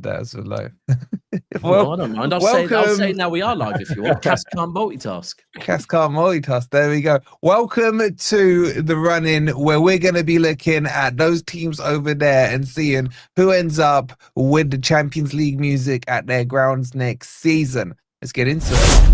That's a life. Well, I don't mind. I'll say welcome. now we are live if you want. Cass can't multitask. Cass can't multitask. There we go. Welcome to the run-in where we're going to be looking at those teams over there and seeing who ends up with the Champions League music at their grounds next season. Let's get into it.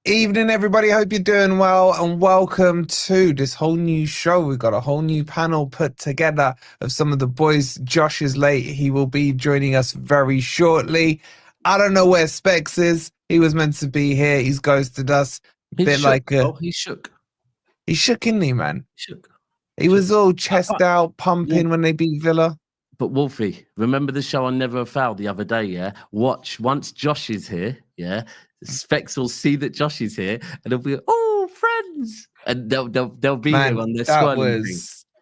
Evening, everybody. Hope you're doing well, and welcome to this whole new show. We've got a whole new panel put together of some of the boys. Josh is late. He will be joining us very shortly. I don't know where Specks is. He was meant to be here. He's ghosted us. He's shook. He shook. He shook, isn't he, man? Shook. He was all chest out, pumping when they beat Villa. But Wolfie, remember the show on Never a Foul the other day, yeah? Watch, once Josh is here, yeah, Specks will see that Josh is here, and they'll be, oh, friends! And they'll be here on their swirling thing.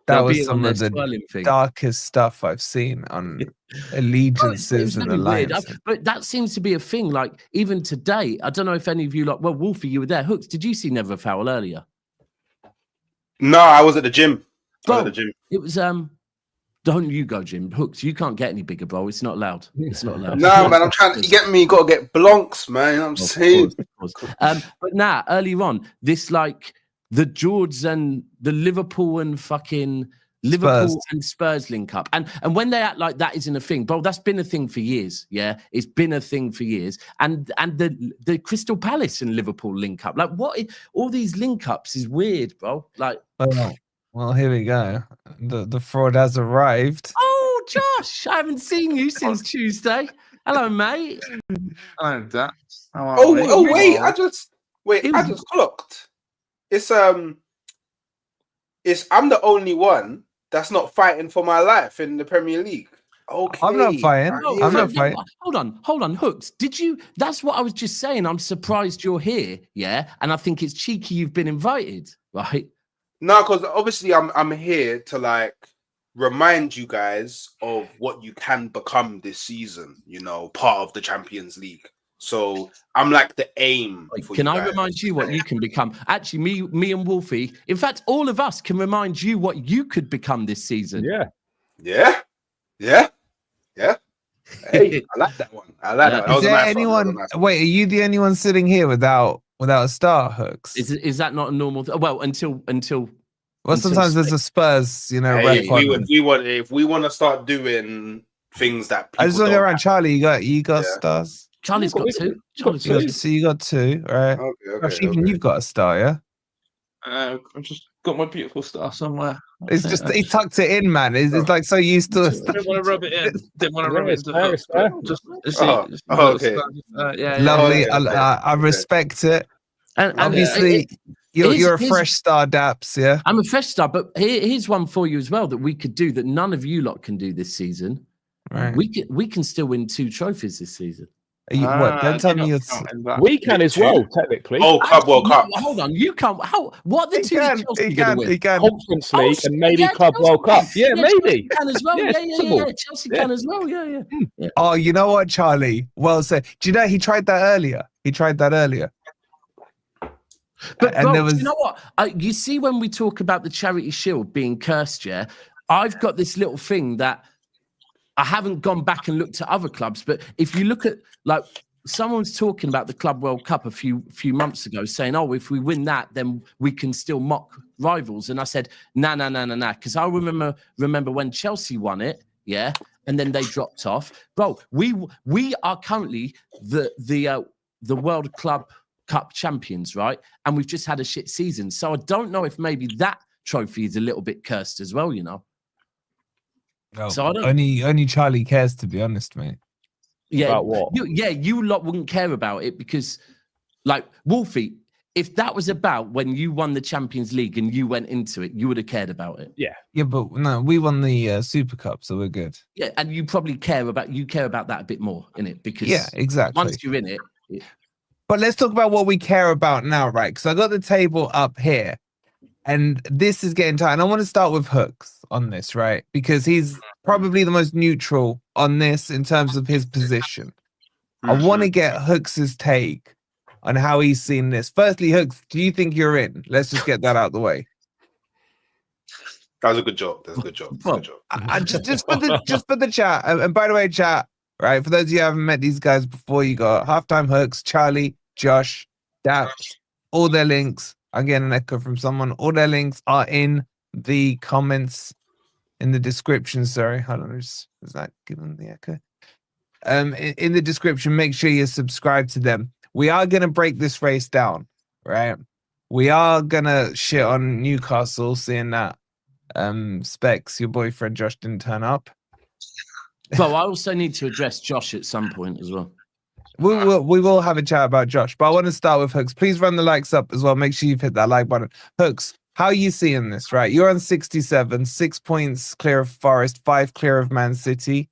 That was some of the darkest stuff I've seen on allegiances and alliances. But that seems to be a thing, like, even today, I don't know if any of you, well, Wolfie, you were there. Hooks, did you see Never a Foul earlier? No, I was at the gym. It was, don't you go, Jim. Hooks, you can't get any bigger, bro. It's not allowed. It's not allowed. No, man, I'm trying to get me. You got to get blonks, man. You know what I'm saying? Of course. But now, earlier on, this like the George and the Liverpool and fucking Liverpool and Spurs link up. And when they act like that isn't a thing, bro, that's been a thing for years. Yeah, it's been a thing for years. And the Crystal Palace and Liverpool link up. Like, what? All these link ups is weird, bro. Like, well, here we go. The fraud has arrived. Oh, Josh, I haven't seen you since Tuesday. Hello, mate. Hello, Daps. Wait, I just clocked. It's I'm the only one that's not fighting for my life in the Premier League. Okay. I'm not fighting. I'm not fighting. Hold on, Hooks. Did you? That's what I was just saying. I'm surprised you're here, yeah? And I think it's cheeky you've been invited, right? No, because obviously I'm here to like remind you guys of what you can become this season, you know, part of the Champions League. So I'm like the aim. Can I remind you what you can become? Actually, me and Wolfie, in fact, all of us can remind you what you could become this season. Yeah. Hey, I like that one. Is there anyone? Wait, are you the only one sitting here without a star, Hooks? Is that not a normal thing? Well, until sometimes there's a Spurs, you know. Hey, if we want to start doing things that people I just want to go around. Charlie, you got stars. Charlie's got two. So you got two, right? Okay, even you've got a star, yeah. I've just got my beautiful star somewhere. It's just he tucked it in, man. It's like so used to. Didn't want to rub it in. Didn't want to rub it in. Okay. Lovely. I respect it. And obviously, you're a fresh star, Daps. Yeah, I'm a fresh star. But here's one for you as well that we could do that none of you lot can do this season. Right. We can still win 2 trophies this season. What? Don't tell me we can as well, technically. Oh, Club World Cup. Hold on, you can't. What the two Chelsea going to win? Conference League and maybe Club World Cup. Yeah, maybe. Chelsea can as well. Yeah. Chelsea can as well. Yeah. Oh, you know what, Charlie? Well said. Do you know he tried that earlier? But bro, you know what? You see, when we talk about the Charity Shield being cursed, yeah, I've got this little thing that I haven't gone back and looked at other clubs, but if you look at, like, someone's talking about the Club World Cup a few months ago, saying, "Oh, if we win that, then we can still mock rivals." And I said, "Nah," because I remember when Chelsea won it, yeah, and then they dropped off. Bro, we are currently the World Club Cup champions, right? And we've just had a shit season, so I don't know if maybe that trophy is a little bit cursed as well, you know. No, so I don't... only Charlie cares, to be honest, mate. Yeah, about what? You lot wouldn't care about it because, like, Wolfie, if that was about when you won the Champions League and you went into it, you would have cared about it. Yeah, but no, we won the Super Cup, so we're good. Yeah, and you probably care about that a bit more, innit? Because exactly. Once you're in it. But let's talk about what we care about now, right? Because I got the table up here. And this is getting tight. And I want to start with Hooks on this, right? Because he's probably the most neutral on this in terms of his position. I want to get Hooks's take on how he's seen this. Firstly, Hooks, do you think you're in? Let's just get that out of the way. That was a good job. That's a good job. That's a good job. Just for the chat. And by the way, chat, right? For those of you who haven't met these guys before, you got Halftime Hooks, Charlie, Josh, Daps, all their links. I'm getting an echo from someone. All their links are in the comments, in the description. Sorry, hold on. Is that giving the echo? In the description, make sure you subscribe to them. We are gonna break this race down, right? We are gonna shit on Newcastle, seeing that Specks, your boyfriend Josh, didn't turn up. Well, I also need to address Josh at some point as well. We will have a chat about Josh, but I want to start with Hooks. Please run the likes up as well. Make sure you've hit that like button. Hooks, how are you seeing this, right? You're on 67, 6 points clear of Forest, 5 clear of Man City.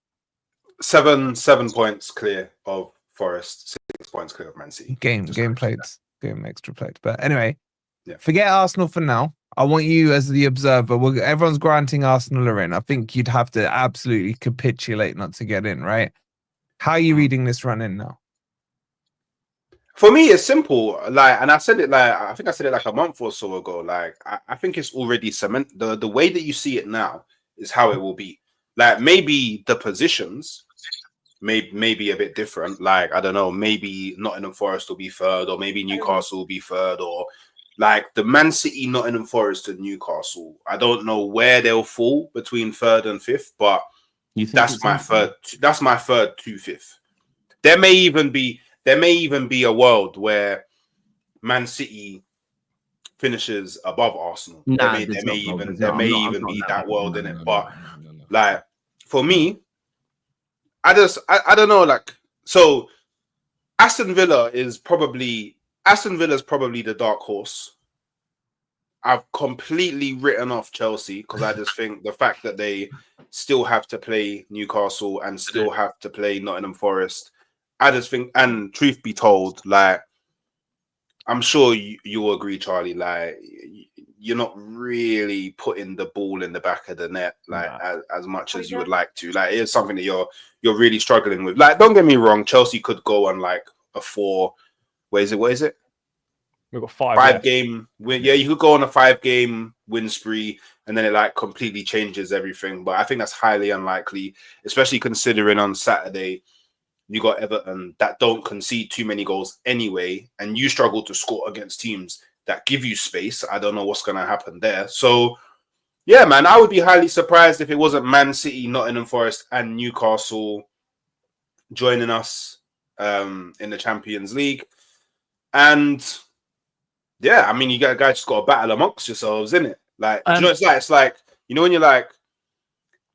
7 points clear of Forest, 6 points clear of Man City. Game played, game extra played. But anyway, yeah. Forget Arsenal for now. I want you as the observer. Everyone's granting Arsenal are in. I think you'd have to absolutely capitulate not to get in, right? How are you reading this run in now? For me, it's simple. Like, and I said it like I think I said it like a month or so ago. Like, I think it's already cement. The way that you see it now is how it will be. Like, maybe the positions may be a bit different. Like, I don't know, maybe Nottingham Forest will be third, or maybe Newcastle will be third, or like the Man City, Nottingham Forest, and Newcastle. I don't know where they'll fall between third and fifth, but that's my third. That's my third to fifth. There may even be a world where Man City finishes above Arsenal. Nah, there may even be that world in it. But like, for me, I don't know. Like, so Aston Villa is probably the dark horse. I've completely written off Chelsea because I just think the fact that they still have to play Newcastle and still have to play Nottingham Forest, I just think, and truth be told, like, I'm sure you will agree, Charlie, like, you're not really putting the ball in the back of the net like as much as you would like to. Like, it's something that you're really struggling with. Like, don't get me wrong, Chelsea could go on like a 4. What is it? We've got 5 game win. Yeah, you could go on a 5-game win spree and then it like completely changes everything. But I think that's highly unlikely, especially considering on Saturday you got Everton that don't concede too many goals anyway, and you struggle to score against teams that give you space. I don't know what's going to happen there. So, yeah, man, I would be highly surprised if it wasn't Man City, Nottingham Forest, and Newcastle joining us in the Champions League. And yeah, I mean, you guys just got to battle amongst yourselves, innit? Like, do you know what it's like? It's like, you know, when you're like,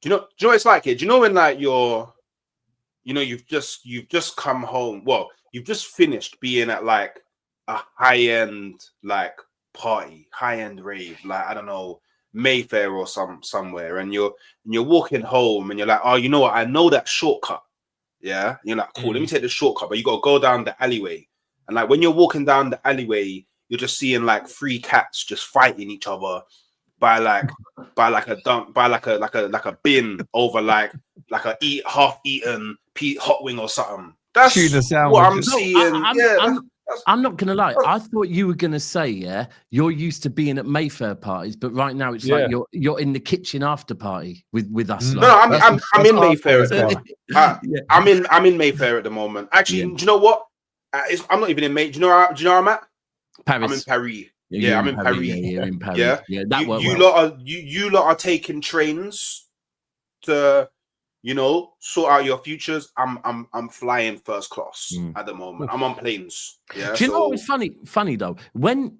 do you know what it's like here? Do you know when like you've just come home? Well, you've just finished being at like a high-end like party, high-end rave, like, I don't know, Mayfair or somewhere, and you're walking home and you're like, oh, you know what? I know that shortcut. Yeah, you're like, cool, let me take the shortcut, but you got to go down the alleyway. And like when you're walking down the alleyway, you're just seeing like 3 cats just fighting each other by a bin over like a half-eaten hot wing or something. That's what I'm seeing. I'm not gonna lie. I thought you were gonna say, yeah, you're used to being at Mayfair parties, but right now it's like you're in the kitchen after party with us. No, I'm in Mayfair as well. I'm in Mayfair at the moment. Actually, do you know what? I'm not even in May. Do you know where I'm at? Paris. I'm in Paris. Yeah, I'm in Paris. Yeah, in Paris. Yeah, that you lot are taking trains to, you know, sort out your futures. I'm flying first class at the moment. I'm on planes. Yeah. Do you know what's funny though? When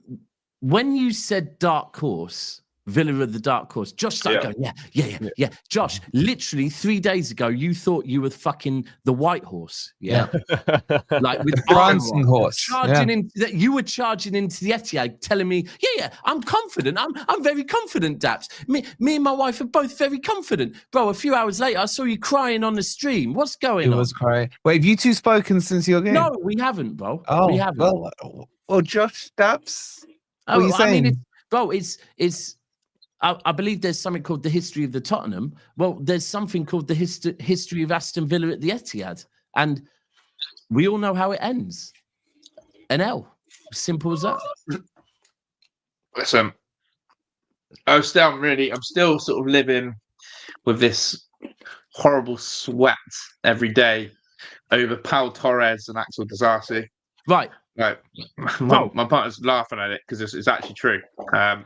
you said dark horse, Villa of the dark horse, Josh started going, yeah. Josh, literally 3 days ago, you thought you were fucking the white horse. Yeah. Like with prancing horse. You were charging into the Etihad, telling me, yeah, I'm confident. I'm very confident, Daps. Me and my wife are both very confident. Bro, a few hours later, I saw you crying on the stream. What's going on? He was crying. Wait, have you two spoken since your game? No, we haven't, bro. Oh, we haven't. Well, Josh, Daps, what are you saying? I mean, it's I believe there's something called the history of the Tottenham. Well, there's something called the history of Aston Villa at the Etihad. And we all know how it ends. an L. Simple as that. Listen, I'm still sort of living with this horrible sweat every day over Pau Torres and Axel Disasi. Right. Like my partner's laughing at it because it's actually true.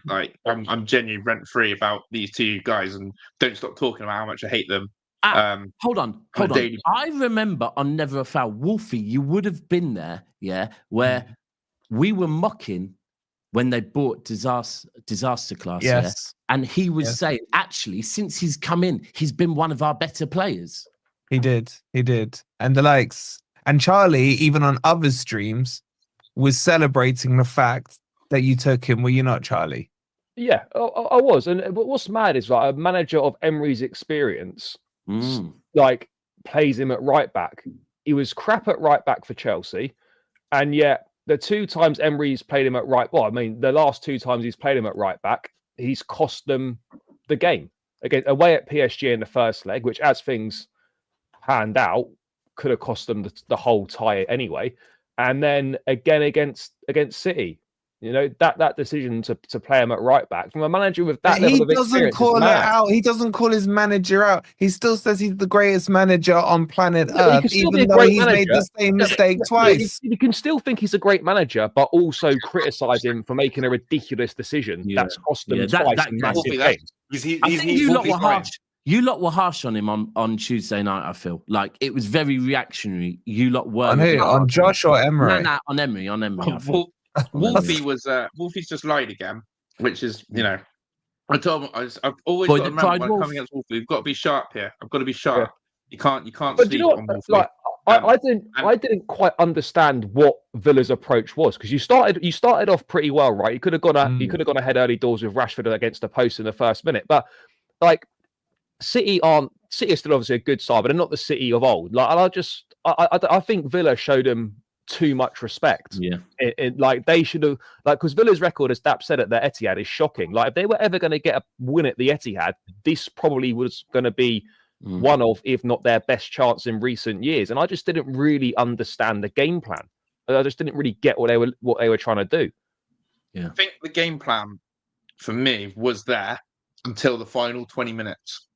Like I'm genuinely rent free about these two guys and don't stop talking about how much I hate them. Hold on. I remember on Never a Foul, Wolfie, you would have been there, where we were mocking when they bought Disaster Class, Yes. and he was saying, actually, since he's come in, he's been one of our better players. He did. And the likes. And Charlie, even on other streams, was celebrating the fact that you took him. Were you not, Charlie? Yeah, I was. And what's mad is like a manager of Emery's experience, like plays him at right back. He was crap at right back for Chelsea, and yet the 2 times Emery's played him at right. Well, I mean, the last 2 times he's played him at right back, he's cost them the game. Again, away at PSG in the first leg, which as things panned out, could have cost them the whole tie anyway. And then again against City, you know, that decision to play him at right back from a manager with that level of experience. He doesn't call it out. He doesn't call his manager out. He still says he's the greatest manager on planet Earth, even though he's made the same mistake twice. You can still think he's a great manager, but also criticize him for making a ridiculous decision that's cost them twice. You lot were harsh on him on Tuesday night, I feel. Like, it was very reactionary. You lot were. On who? On Josh or Emery? No, on Emery. Wolfie's just lied again, which is, you know, I told him I've always got to remember when I'm coming against Wolfie, we've got to be sharp here. I've got to be sharp. Yeah. You can't sleep on Wolfie. Like, I didn't quite understand what Villa's approach was, because you started off pretty well, right? You could have gone ahead early doors with Rashford against the post in the first minute, but like City are still obviously a good side, but they're not the City of old. Like, I think Villa showed them too much respect. Yeah, like they should have, like, because Villa's record, as Daps said, at the Etihad is shocking. Like, if they were ever going to get a win at the Etihad, this probably was going to be one of, if not their best chance in recent years. And I just didn't really understand the game plan. I just didn't really get what they were trying to do. Yeah, I think the game plan for me was there until the final 20 minutes.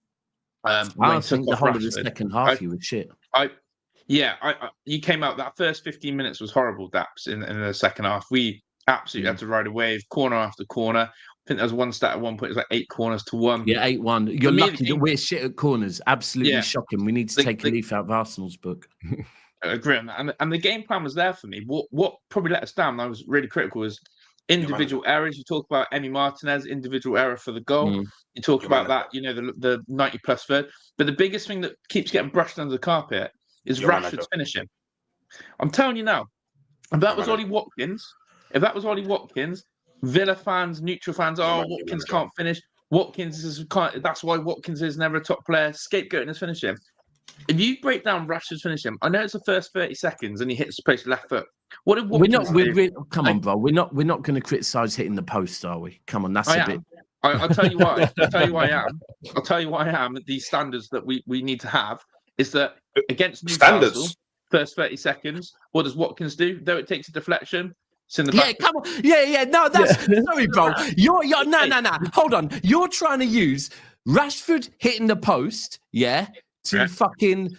I think the whole of the second half you were shit. You came out, that first 15 minutes was horrible, Daps, in the second half. We absolutely had to ride a wave, corner after corner. I think there was one stat at one point, it was like 8 corners to 1. Yeah, 8-1. You're lucky that we're shit at corners. Absolutely shocking. We need to take a leaf out of Arsenal's book. I agree on that. And the game plan was there for me. What probably let us down, I was really critical, was individual errors. You talk about Emi Martinez, individual error for the goal. You talk about that, you know, the 90-plus third. But the biggest thing that keeps getting brushed under the carpet is Rashford's finishing. I'm telling you now, if that was Ollie Watkins, Villa fans, neutral fans, Watkins can't finish. That's why Watkins is never a top player. Scapegoating his finishing. If you break down Rashford's finishing, I know it's the first 30 seconds and he hits the post left foot. What did Watkins do? Come on, bro. We're not going to criticise hitting the post, are we? Come on, that's a bit. I'll tell you why. I'll tell you why I am. These standards that we need to have is that against Newcastle, first 30 seconds, what does Watkins do? Though it takes a deflection, it's in the back. Yeah, come on. Yeah. No, that's sorry, bro. You're no. Hold on. You're trying to use Rashford hitting the post, to fucking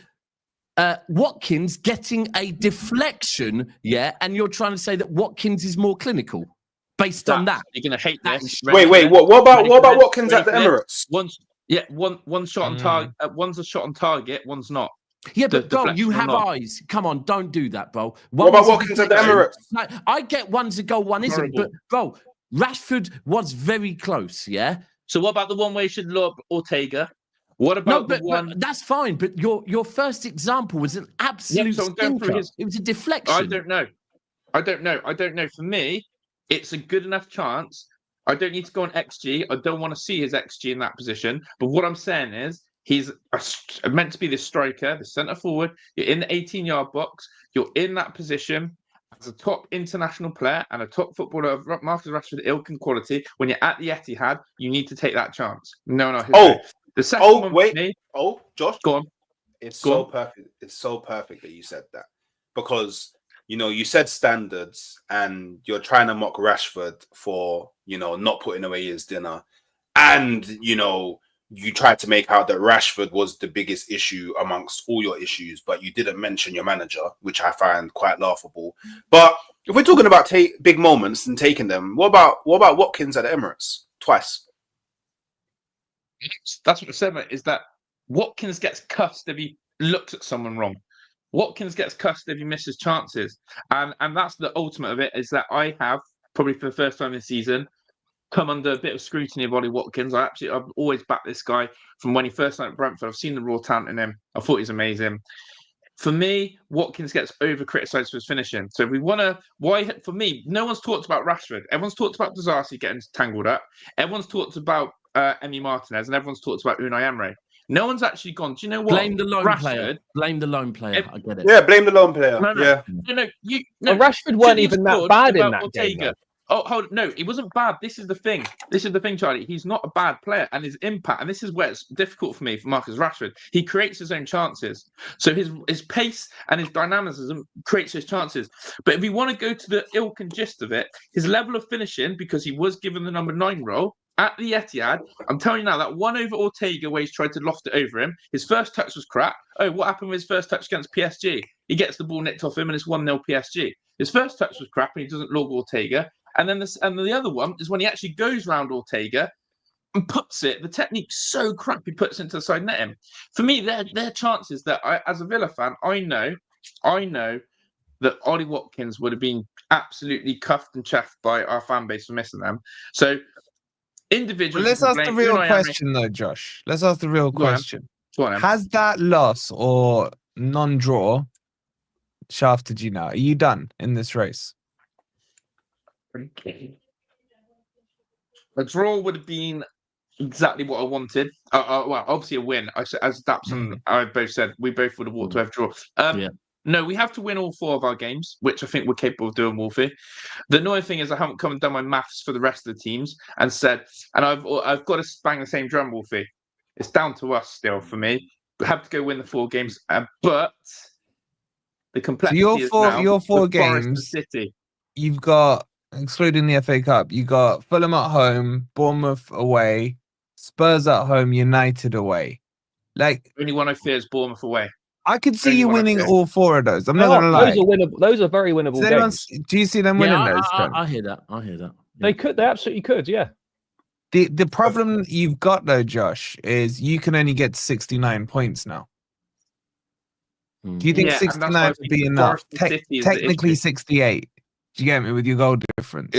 Watkins getting a deflection, and you're trying to say that Watkins is more clinical based on that. You're gonna hate this. Wait. What about Watkins at the Emirates? One shot on target. One's a shot on target. One's not. Yeah, but bro, you have eyes. Come on, don't do that, bro. What about Watkins at the Emirates? Like, I get one's a goal, one isn't. But bro, Rashford was very close. Yeah. So what about the one where you should lob Ortega? What about the one? But that's fine. But your first example was an absolute stinker. It was a deflection. I don't know. For me, it's a good enough chance. I don't need to go on XG. I don't want to see his XG in that position. But what I'm saying is, he's meant to be the striker, the centre forward. You're in the 18-yard box. You're in that position as a top international player and a top footballer of Marcus Rashford ilk and quality. When you're at the Etihad, you need to take that chance. No. The second one wait. For me, Josh, go on. It's so perfect. It's so perfect that you said that, because you know, you said standards, and you're trying to mock Rashford for, you know, not putting away his dinner, and you know, you tried to make out that Rashford was the biggest issue amongst all your issues, but you didn't mention your manager, which I find quite laughable. But if we're talking about big moments and taking them, what about Watkins at the Emirates twice? That's what I said, mate, is that Watkins gets cussed if he looks at someone wrong. Watkins gets cussed if he misses chances. And that's the ultimate of it, is that I have, probably for the first time this season, come under a bit of scrutiny of Ollie Watkins. I've always backed this guy from when he first signed at Brentford. I've seen the raw talent in him. I thought he's amazing. For me, Watkins gets over-criticised for his finishing. So if we want to... For me, no one's talked about Rashford. Everyone's talked about Disasi getting tangled up. Everyone's talked about Emi Martinez, and everyone's talked about Unai Emery. No one's actually gone, do you know what? Blame the lone player. Blame the lone player. I get it. Yeah, blame the lone player. No. Rashford weren't even that bad in that game. Oh, hold on. No, he wasn't bad. This is the thing. Charlie. He's not a bad player, and his impact, and this is where it's difficult for me for Marcus Rashford. He creates his own chances. So his pace and his dynamism creates his chances. But if we want to go to the ilk and gist of it, his level of finishing, because he was given the number 9 role at the Etihad, I'm telling you now, that one over Ortega where he's tried to loft it over him, his first touch was crap. Oh, what happened with his first touch against PSG? He gets the ball nicked off him and it's 1-0 PSG. His first touch was crap and he doesn't log Ortega. And then the other one is when he actually goes round Ortega and puts it. The technique's so crap, he puts it into the side netting. For me, they're chances that I, as a Villa fan, I know that Ollie Watkins would have been absolutely cuffed and chaffed by our fan base for missing them. So individuals. Let's ask the real question, though, Josh. Let's ask the real question. Has that loss or non-draw shafted you now? Are you done in this race? A draw would have been exactly what I wanted. Well, obviously a win. As Daps and I both said, we both would have walked away from draw. No, we have to win all 4 of our games, which I think we're capable of doing, Wolfie. The annoying thing is I haven't come and done my maths for the rest of the teams and said, and I've got to bang the same drum, Wolfie. It's down to us still for me. We have to go win the 4 games, but the complexity is now your 4 games. City. You've got, excluding the FA Cup, you got Fulham at home, Bournemouth away, Spurs at home, United away. Like, only one I fear is Bournemouth away. I could see you winning all 4 of those. I'm not gonna lie. Those are winnable. Those are very winnable games. Do you see them winning those? I hear that. Yeah. They could. They absolutely could. Yeah. The problem you've got though, Josh, is you can only get 69 points now. Do you think 69 would be enough? Technically 68. Do you get me with your goal difference?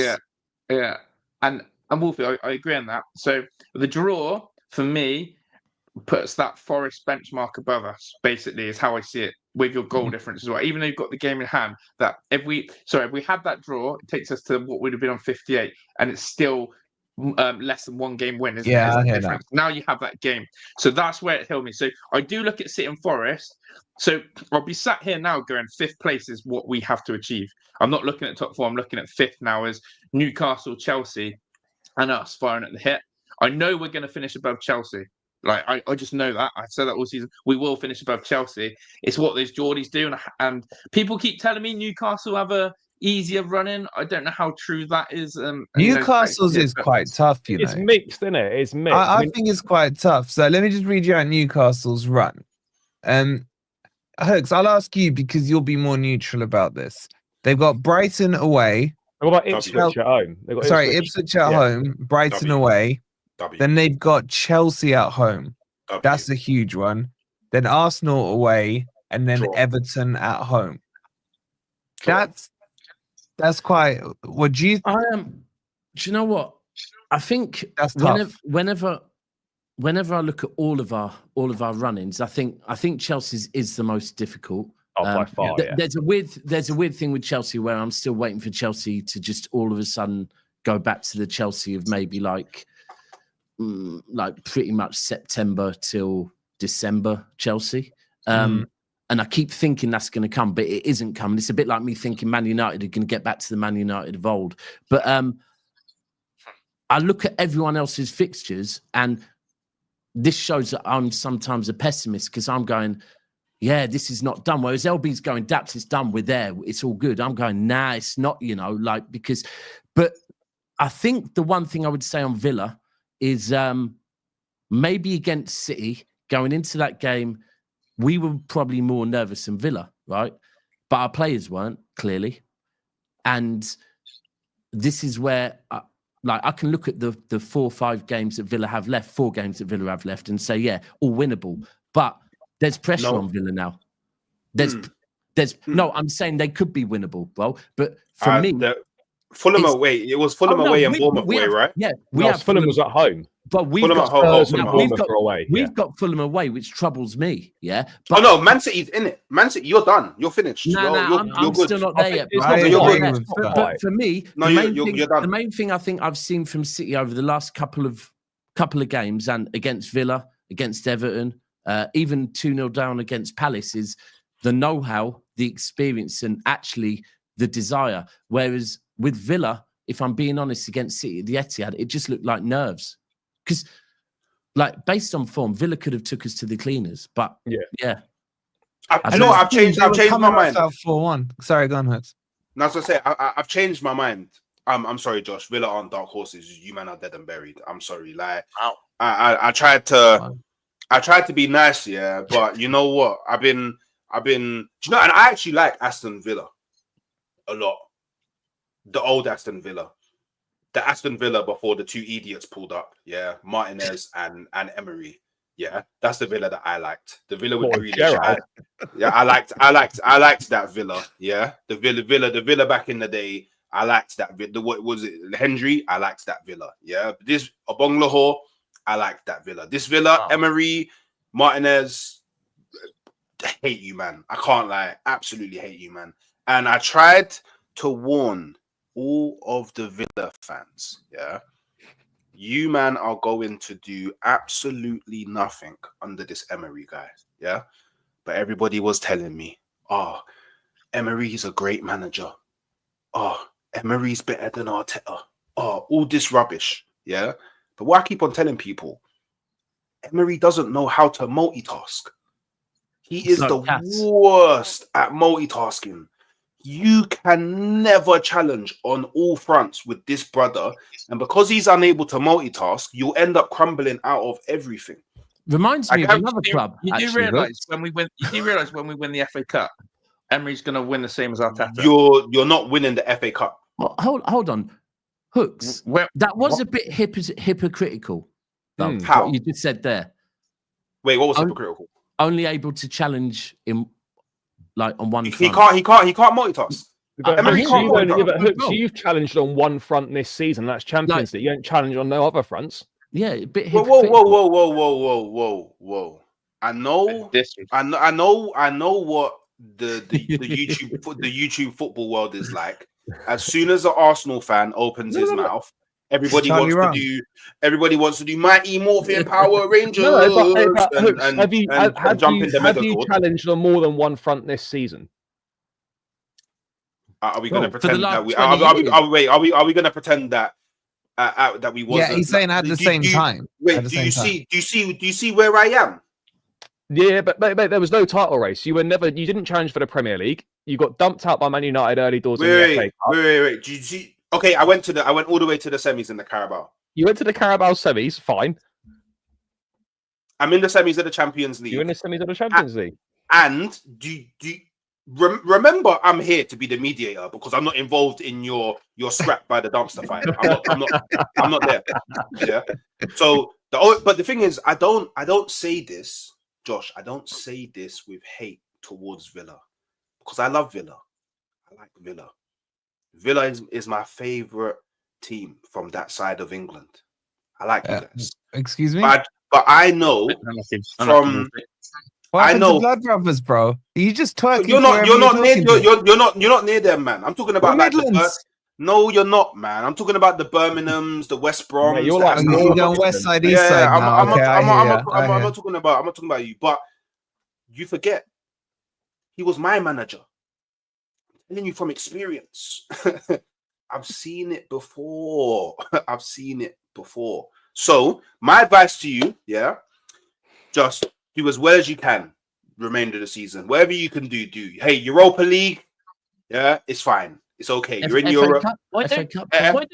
Yeah. And Wolfie, I agree on that. So the draw for me puts that Forest benchmark above us, basically, is how I see it, with your goal difference as well. Even though you've got the game in hand, that if we had that draw, it takes us to what would have been on 58, and it's still less than 1 game win, isn't it? I hear that. Now you have that game. So that's where it held me. So I do look at City and Forest. So I'll be sat here now going 5th place is what we have to achieve. I'm not looking at top 4. I'm looking at 5th now as Newcastle, Chelsea, and us firing at the hit. I know we're going to finish above Chelsea. Like, I just know that. I said that all season. We will finish above Chelsea. It's what those Geordies do. And people keep telling me Newcastle have a easier run-in. I don't know how true that is. Newcastle's is quite tough, you know. It's mixed, isn't it? It's mixed. I think it's quite tough. So let me just read you out Newcastle's run. Hooks, I'll ask you because you'll be more neutral about this. They've got Brighton away. What about Ipswich at home? Ipswich at home, Brighton away. Then they've got Chelsea at home. That's a huge one. Then Arsenal away, and then Everton at home. That's quite. What do you? Do you know what? I think that's tough. Whenever I look at all of our run-ins, I think Chelsea's is the most difficult. By far, yeah. There's a weird thing with Chelsea where I'm still waiting for Chelsea to just all of a sudden go back to the Chelsea of maybe like pretty much September till December Chelsea. And I keep thinking that's going to come, but it isn't coming. It's a bit like me thinking Man United are going to get back to the Man United of old. But I look at everyone else's fixtures, and this shows that I'm sometimes a pessimist because I'm going, yeah, this is not done. Whereas LB's going, Daps, it's done. We're there. It's all good. I'm going, nah, it's not, because, but I think the one thing I would say on Villa is maybe against City, going into that game, we were probably more nervous than Villa, right? But our players weren't, clearly. And this is where, I can look at the 4 or 5 games that Villa have left, 4 games that Villa have left, and say, yeah, all winnable. But there's pressure on Villa now. No, I'm saying they could be winnable, bro. But for me, Fulham away. It was Fulham away and Bournemouth away, right? Yeah, Fulham was at home. But we've Fulham got Spurs and Bournemouth away. We've got Fulham away, which troubles me. Yeah. But, no, Man City's in it. Man City, you're done. You're finished. I'm good. still not there yet. But for me, the main thing I think I've seen from City over the last couple of games and against Villa, against Everton, even 2-0 down against Palace is the know-how, the experience, and actually the desire. Whereas with Villa, if I'm being honest, against City, the Etihad, it just looked like nerves. Because, based on form, Villa could have took us to the cleaners. But, yeah. I've changed my mind. 4-1. Sorry, go on, Hurts. No, I was going to say, I've changed my mind. I'm sorry, Josh. Villa aren't dark horses. You man are dead and buried. I'm sorry. I tried to be nice, yeah, but you know what? and I actually like Aston Villa a lot. The old Aston Villa. The Aston Villa before the 2 idiots pulled up, yeah, Martinez and Emery, yeah, that's the Villa that I liked. The Villa with Grealish, I liked that Villa, yeah, the Villa back in the day. I liked that. What was it, Henry? I liked that Villa, yeah. This Obong Lahore, I liked that Villa. This Villa, Emery, Martinez, I hate you, man. I can't lie, absolutely hate you, man. And I tried to warn all of the Villa fans, yeah, you man are going to do absolutely nothing under this Emery guy, yeah. But everybody was telling me, oh, Emery's a great manager. Oh, Emery's better than Arteta. Oh, all this rubbish, yeah. But what I keep on telling people, Emery doesn't know how to multitask. He is the worst at multitasking. You can never challenge on all fronts with this brother. And because he's unable to multitask, you'll end up crumbling out of everything. Reminds me of another club. You do realise when we win the FA Cup, Emery's going to win the same as Arteta. You're not winning the FA Cup. Well, hold on. Hooks. That was a bit hypocritical. Though, how? What you just said there. Wait, what was hypocritical? Only able to challenge in on one front. He can't multitask. Hooks, you've challenged on one front this season. That's Champions League. You don't challenge on no other fronts. Yeah, a bit. Whoa! I know what the YouTube football world is like. As soon as an Arsenal fan opens his mouth, everybody wants to do Mighty Morphin Power Rangers. Have you challenged on more than one front this season? Are we going to pretend that we are we going to pretend that that we wasn't? Yeah, he's saying at the same time. Wait, do you see where I am? Yeah, but mate, there was no title race. You didn't challenge for the Premier League. You got dumped out by Man United early doors in the FA Cup. Wait. Do you see? Okay, I went all the way to the semis in the Carabao. You went to the Carabao semis, fine. I'm in the semis of the Champions League. You're in the semis of the Champions League. And remember, I'm here to be the mediator because I'm not involved in your scrap by the dumpster fire. I'm not there. Yeah. So but the thing is, I don't say this, Josh. I don't say this with hate towards Villa because I love Villa. I like Villa. Villa is my favorite team from that side of England. I like you guys. Excuse me? But I know from I know blood brothers, bro. You just twerking. You're not near them, man. I'm talking about like no, you're not, man. I'm talking about the Birminghams, the West Broms. Yeah, you're like going West Side, East Side. I'm not talking about you, but you forget he was my manager. I'm telling you from experience. I've seen it before. So my advice to you, just do as well as you can remainder of the season. Whatever you can do. Hey, Europa League, yeah, it's fine. It's okay. You're in Europe. Why don't you like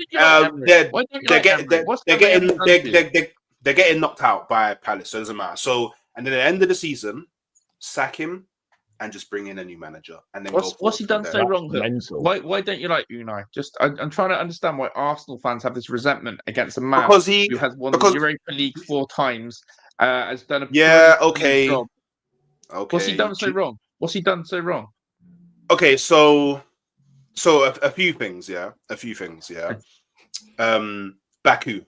they're getting knocked out by Palace, so it doesn't matter. So, and then at the end of the season, sack him and just bring in a new manager. And then what's he done so wrong? Why don't you like Unai? I'm trying to understand why Arsenal fans have this resentment against a man who has won the Europa League 4 times, has done a job. Okay. What's he done so wrong? Okay, so a few things, yeah. Baku.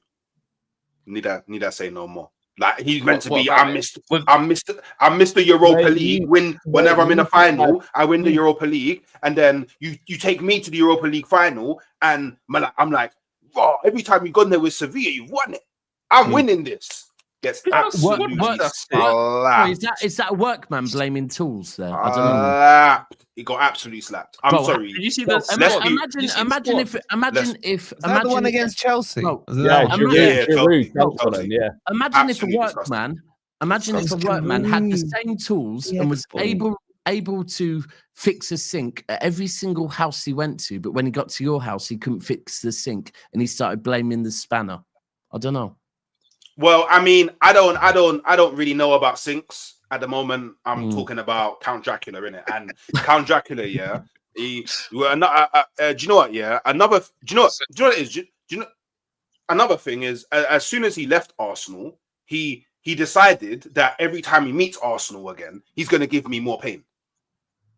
Need I say no more? Like he's meant to be. I missed the Europa League win. Whenever I'm in a final, I win the Europa League, and then you take me to the Europa League final, and I'm like, wow! Every time you gone there with Sevilla, you've won it. I'm winning this. Gets absolutely slapped. Is that a workman blaming tools there? I don't know. He got absolutely slapped. I'm sorry. Did you see that? Imagine if is that the one against Chelsea? Imagine if a workman had the same tools and was able to fix a sink at every single house he went to, but when he got to your house, he couldn't fix the sink and he started blaming the spanner. I don't know. Well, I mean, I don't really know about sinks at the moment. I'm talking about Count Dracula, innit? And Count Dracula, yeah. Do you know what? Yeah. Another thing is, as soon as he left Arsenal, he decided that every time he meets Arsenal again, he's going to give me more pain.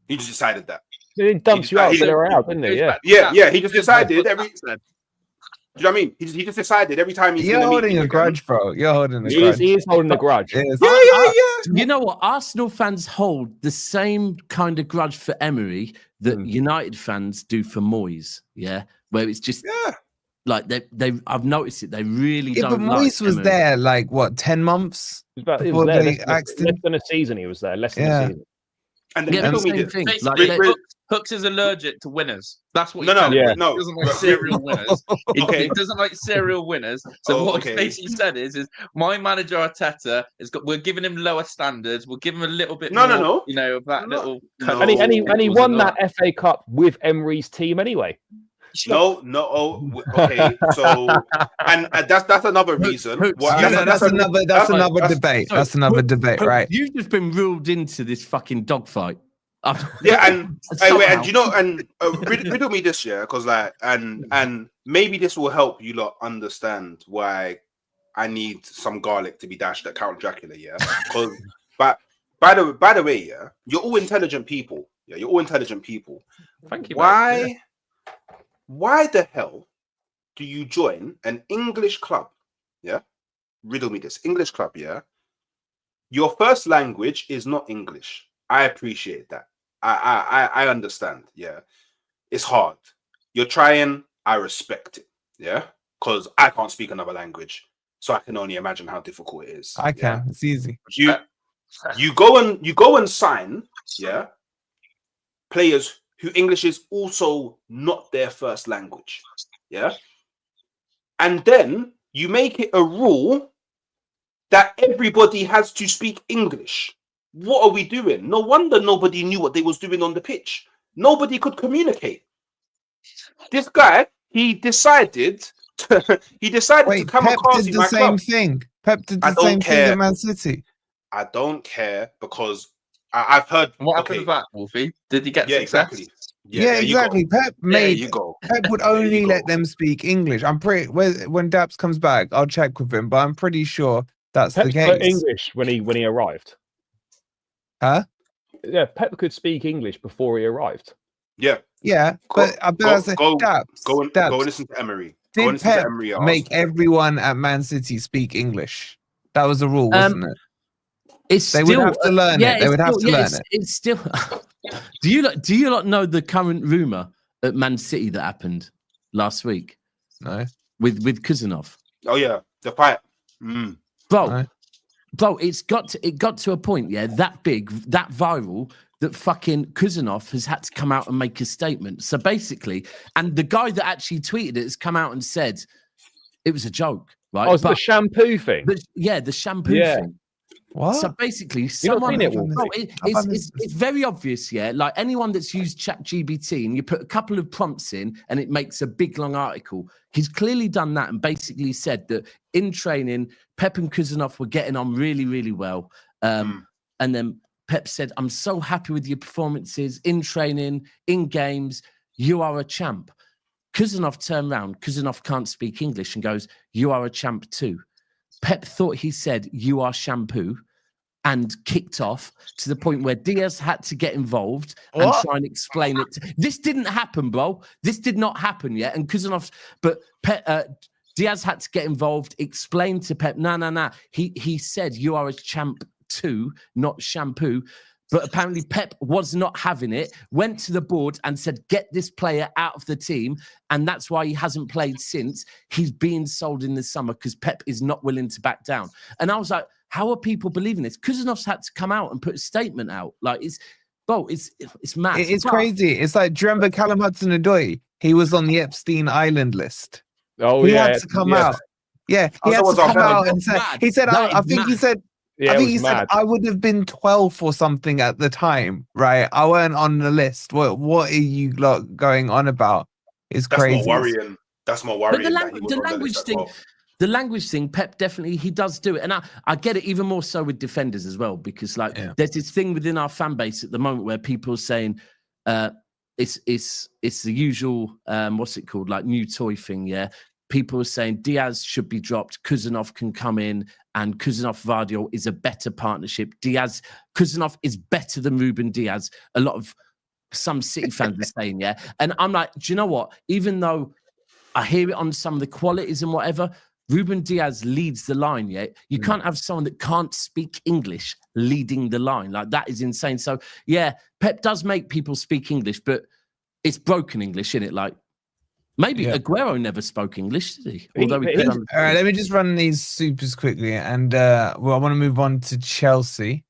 He just decided that. He dumps you out, didn't he? Yeah. He just decided every. Do you know what I mean? He just decided every time he's holding a grudge, bro. You're holding a grudge. He is holding a grudge. Yeah. You know what? Arsenal fans hold the same kind of grudge for Emery that United fans do for Moyes. Yeah, where it's just like they. I've noticed it. They really don't. But Moyes was there like what 10 months? He was there less than a season. He was there less than a season. And the same thing. Hooks is allergic to winners. That's what. No. He doesn't like serial winners. He doesn't like serial winners. So what he basically said is my manager Arteta we're giving him lower standards. We'll give him a little bit more. You know, of that little. And he won that FA Cup with Emery's team anyway. No. Okay, so and that's another reason. That's another debate. That's another debate, right? You've just been ruled into this fucking dogfight. Yeah, and you know, and riddle me this, yeah, because like, and maybe this will help you lot understand why I need some garlic to be dashed at Count Dracula, yeah. Because, but by the way, yeah, you're all intelligent people. Yeah, you're all intelligent people. Thank you. Why the hell do you join an English club? Yeah, riddle me this. English club, yeah. Your first language is not English. I appreciate that. I understand. Yeah, it's hard. You're trying. I respect it. Yeah, because I can't speak another language, so I can only imagine how difficult it is. I can. It's easy. You go and sign. Yeah, players who English is also not their first language. Yeah, and then you make it a rule that everybody has to speak English. What are we doing? No wonder nobody knew what they was doing on the pitch. Nobody could communicate. This guy, he decided to Pep did the same thing. Pep did the same thing at Man City. I don't care because I've heard. What happened with that, Wolfie? Did he get success? Exactly. Exactly. Pep would only let them speak English. I'm pretty. When Daps comes back, I'll check with him, but I'm pretty sure that's the case. English when he arrived. Huh? Yeah, Pep could speak English before he arrived. Yeah. But go and listen to Emery. Did Pep make everyone at Man City speak English? That was the rule, wasn't it? They would have to learn it. They would have to learn it. It's still. Do you not know the current rumor at Man City that happened last week? No. With Kuznetsov. Oh yeah, the fight. Bro, it got to a point, that big, that viral, that fucking Kuznetsov has had to come out and make a statement. So basically, and the guy that actually tweeted it has come out and said it was a joke, right? Oh, it's the shampoo thing. The shampoo thing. What? So basically, it's very obvious, yeah. Like anyone that's used ChatGPT and you put a couple of prompts in and it makes a big long article. He's clearly done that and basically said that in training, Pep and Kuzanov were getting on really, really well. And then Pep said, "I'm so happy with your performances in training, in games. You are a champ." Kuzanov turned around. Kuzanov can't speak English and goes, "You are a champ too." Pep thought he said, "You are shampoo," and kicked off to the point where Diaz had to get involved and try and explain it. This didn't happen, bro. This did not happen yet. And Kuzanov, but Diaz had to get involved, explain to Pep, no. He said, "You are a champ too, not shampoo." But apparently Pep was not having it, went to the board and said, "Get this player out of the team." And that's why he hasn't played since. He's being sold in the summer because Pep is not willing to back down. And I was like, how are people believing this? Kuzanov's had to come out and put a statement out. Like, it's mad. It's crazy. It's like, do you remember Callum Hudson-Odoi? He was on the Epstein Island list. Oh, he had to come out. Yeah, he had to come out and say, he said, I think he said, I think he said I would have been 12 or something at the time, right? I weren't on the list. What are you lot going on about? It's crazy. More worrying. That's more worrying. But the language thing, the language thing, Pep definitely, he does do it. And I get it even more so with defenders as well, because there's this thing within our fan base at the moment where people are saying it's the usual, what's it called? Like new toy thing, yeah? People are saying Diaz should be dropped. Kuzanov can come in, and Kuzanov-Vardiol is a better partnership. Kuzanov is better than Ruben Diaz. Some City fans are saying, yeah. And I'm like, do you know what? Even though I hear it on some of the qualities and whatever, Ruben Diaz leads the line, yeah? You can't have someone that can't speak English leading the line. Like, that is insane. So, yeah, Pep does make people speak English, but it's broken English, isn't it? Like, maybe Aguero never spoke English, did he? Although all right, let me just run these supers quickly, and I want to move on to Chelsea.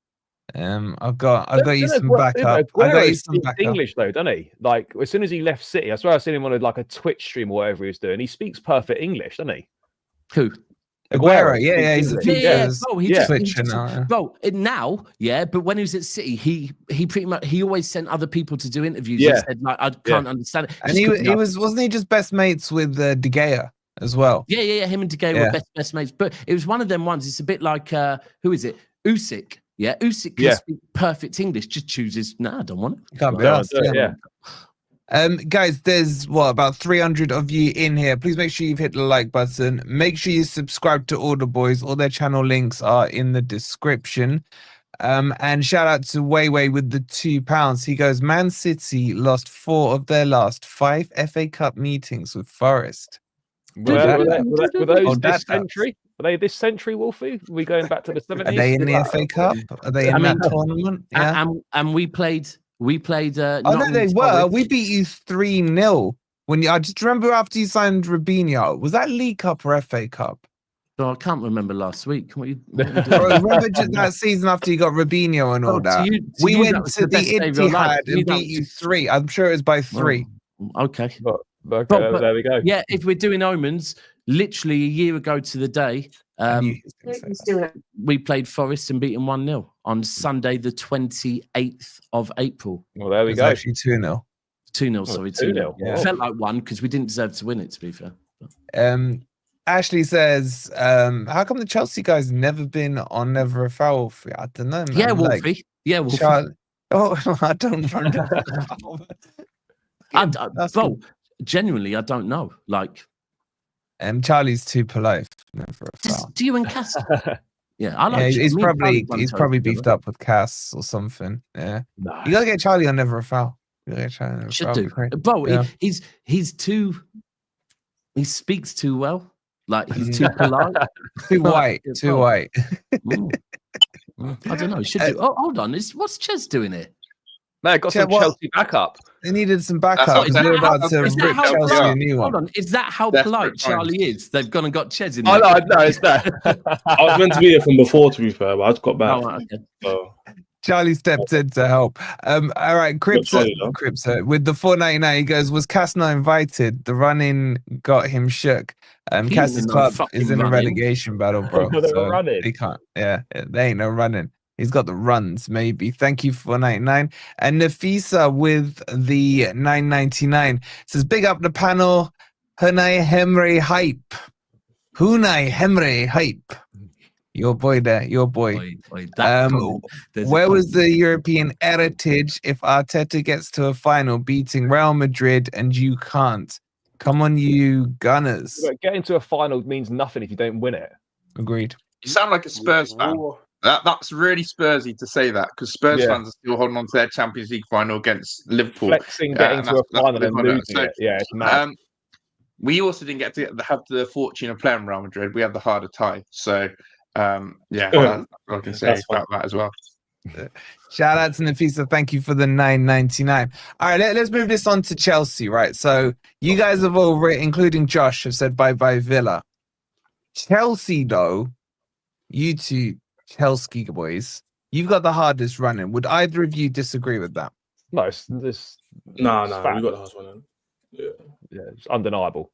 I've got you some backup. I got you some backup. English though, doesn't he? Like, as soon as he left City, I swear I've seen him on a Twitch stream or whatever he was doing. He speaks perfect English, doesn't he? Who? Aguero, yeah, he's a now, but when he was at City, he pretty much always sent other people to do interviews. Yeah. And said, like, I can't understand it. And he wasn't he just best mates with De Gea as well? Yeah. Him and De Gea were best mates. But it was one of them ones. It's a bit like who is it? Usyk. Yeah, Usyk can speak perfect English. Just chooses. I don't want it. You can't be asked. Guys, there's about 300 of you in here. Please make sure you've hit the like button. Make sure you subscribe to all the boys. All their channel links are in the description. And shout out to Way with the £2. He goes, Man City lost 4 of their last 5 FA Cup meetings with Forest. Were those this century? Are they this century, Wolfie? Are we going back to the 70s? Are they in the FA Cup? Are they in that tournament? Yeah. And we played. No, they were. We beat you 3-0. I just remember after you signed Robinho. Was that League Cup or FA Cup? Oh, I can't remember last week. Remember that season after you got Robinho and all that? We went to the Etihad and beat you 3. I'm sure it was by 3. Okay. But there we go. Yeah, if we're doing omens, literally a year ago to the day, we played Forest and beat them 1-0 on Sunday, the 28th of April. Well, there we go. Actually 2-0. 2-0, sorry, 2-0. Yeah. It felt like 1 because we didn't deserve to win it, to be fair. Ashley says, how come the Chelsea guys never been on Never a Foul? I don't know, man. Yeah, Wolfie. I don't know. Genuinely, I don't know. Like, Charlie's too polite. Never a foul. Do you and Cass? Yeah, I like. He's probably beefed up with Cass or something. Yeah, Nah. You gotta get Charlie on Never a Foul. Should do, bro. Yeah. He's too. He speaks too well. Like, he's too polite. Too white. Too white. I don't know. Should do. Oh, hold on. What's Ches doing here? Man, got some Chelsea backup. They needed some backup because we're about to rip Chelsea a new one. Hold on. Is that how polite Charlie is? They've gone and got Ches in there. Oh, no, it's that. I was meant to be here from before, to be fair, but I just got back. Oh, okay. So. Charlie stepped in to help. All right, Cripser with the $4.99, he goes, was Cass not invited? The run-in got him shook. Cass's club fucking is in a running. relegation battle, bro. They're So running. they can't. Yeah, they ain't no running. He's got the runs, maybe. Thank you for 99. And Nafisa with the 9.99 says, big up the panel. Unai Emery hype. Unai Emery hype. Your boy there, your boy. Where was the European heritage if Arteta gets to a final beating Real Madrid and you can't? Come on, you Gunners. Getting to a final means nothing if you don't win it. Agreed. You sound like a Spurs fan. That's really Spursy to say that, because Spurs fans are still holding on to their Champions League final against Liverpool. Flexing getting to a final and losing it. Yeah, it's mad. We also didn't get to have the fortune of playing Real Madrid. We had the harder tie. So, that's what I can say about that as well. Shout out to Nafisa. Thank you for the 9.99. All right, let's move this on to Chelsea, right? So you guys have all written, including Josh, have said bye-bye Villa. Chelsea, though, you two Chelsea boys, you've got the hardest running. Would either of you disagree with that? No, it's No, we got the hardest running. Yeah, it's undeniable.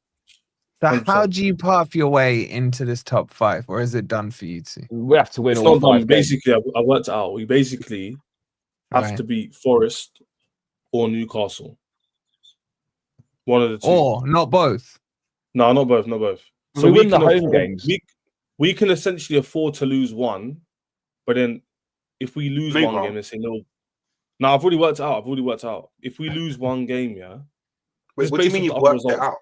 So 100%. how do you path your way into this top 5, or is it done for you two? We have to win it's all not done. 5 Basically, I worked it out. We basically have to beat Forest or Newcastle. One of the two. Or not both. No, not both. Not both. So we win the home games. We can essentially afford to lose one, but then if we lose one game and say no, I've already worked it out. If we lose one game, Wait, what do you mean you worked it out?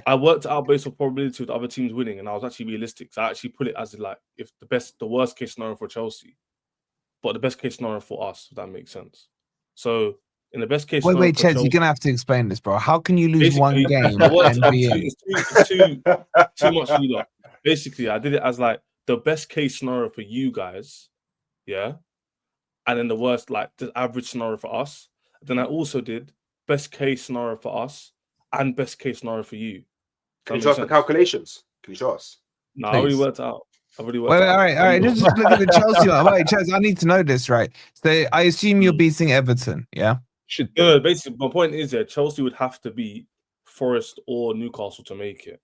I worked it out based on probability with other teams winning, and I was actually realistic. So I actually put it as like if the worst case scenario for Chelsea, but the best case scenario for us, if that makes sense. So in the best case, wait, Chez, you're gonna have to explain this, bro. How can you lose one game and be in? It's too much for you lot. Basically, I did it as like the best case scenario for you guys, and then the worst, like the average scenario for us. Then I also did best case scenario for us and best case scenario for you. Can you show us the calculations? Can you show us? No, I already worked it out. All right. Just look at the Chelsea one. Wait, Chez, I need to know this, right? So I assume you're beating Everton, yeah? No, basically, my point is Chelsea would have to beat Forest or Newcastle to make it.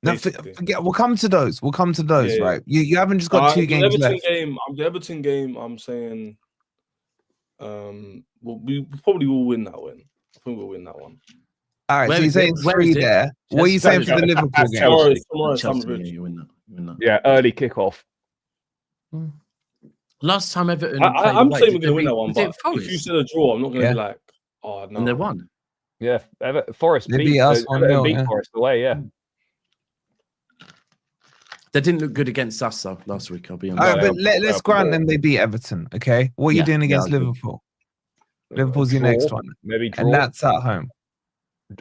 No, forget. We'll come to those. Right? You haven't just got 2 games left. The Everton game, I'm saying, we probably will win that one. I think we'll win that one. All right, so you're saying 3 there. What are you saying for the Liverpool game? Yeah, early kickoff. Last time Everton. I'm saying we're going to win that one, but if you said a draw, I'm not going to be like, oh no. And they won. Yeah, Forest beat us Forest away. Yeah. They didn't look good against us though last week. I'll be honest. All right, but let's grant them they beat Everton. Okay, what are you doing against Liverpool? Liverpool's your next one, maybe draw. And that's at home.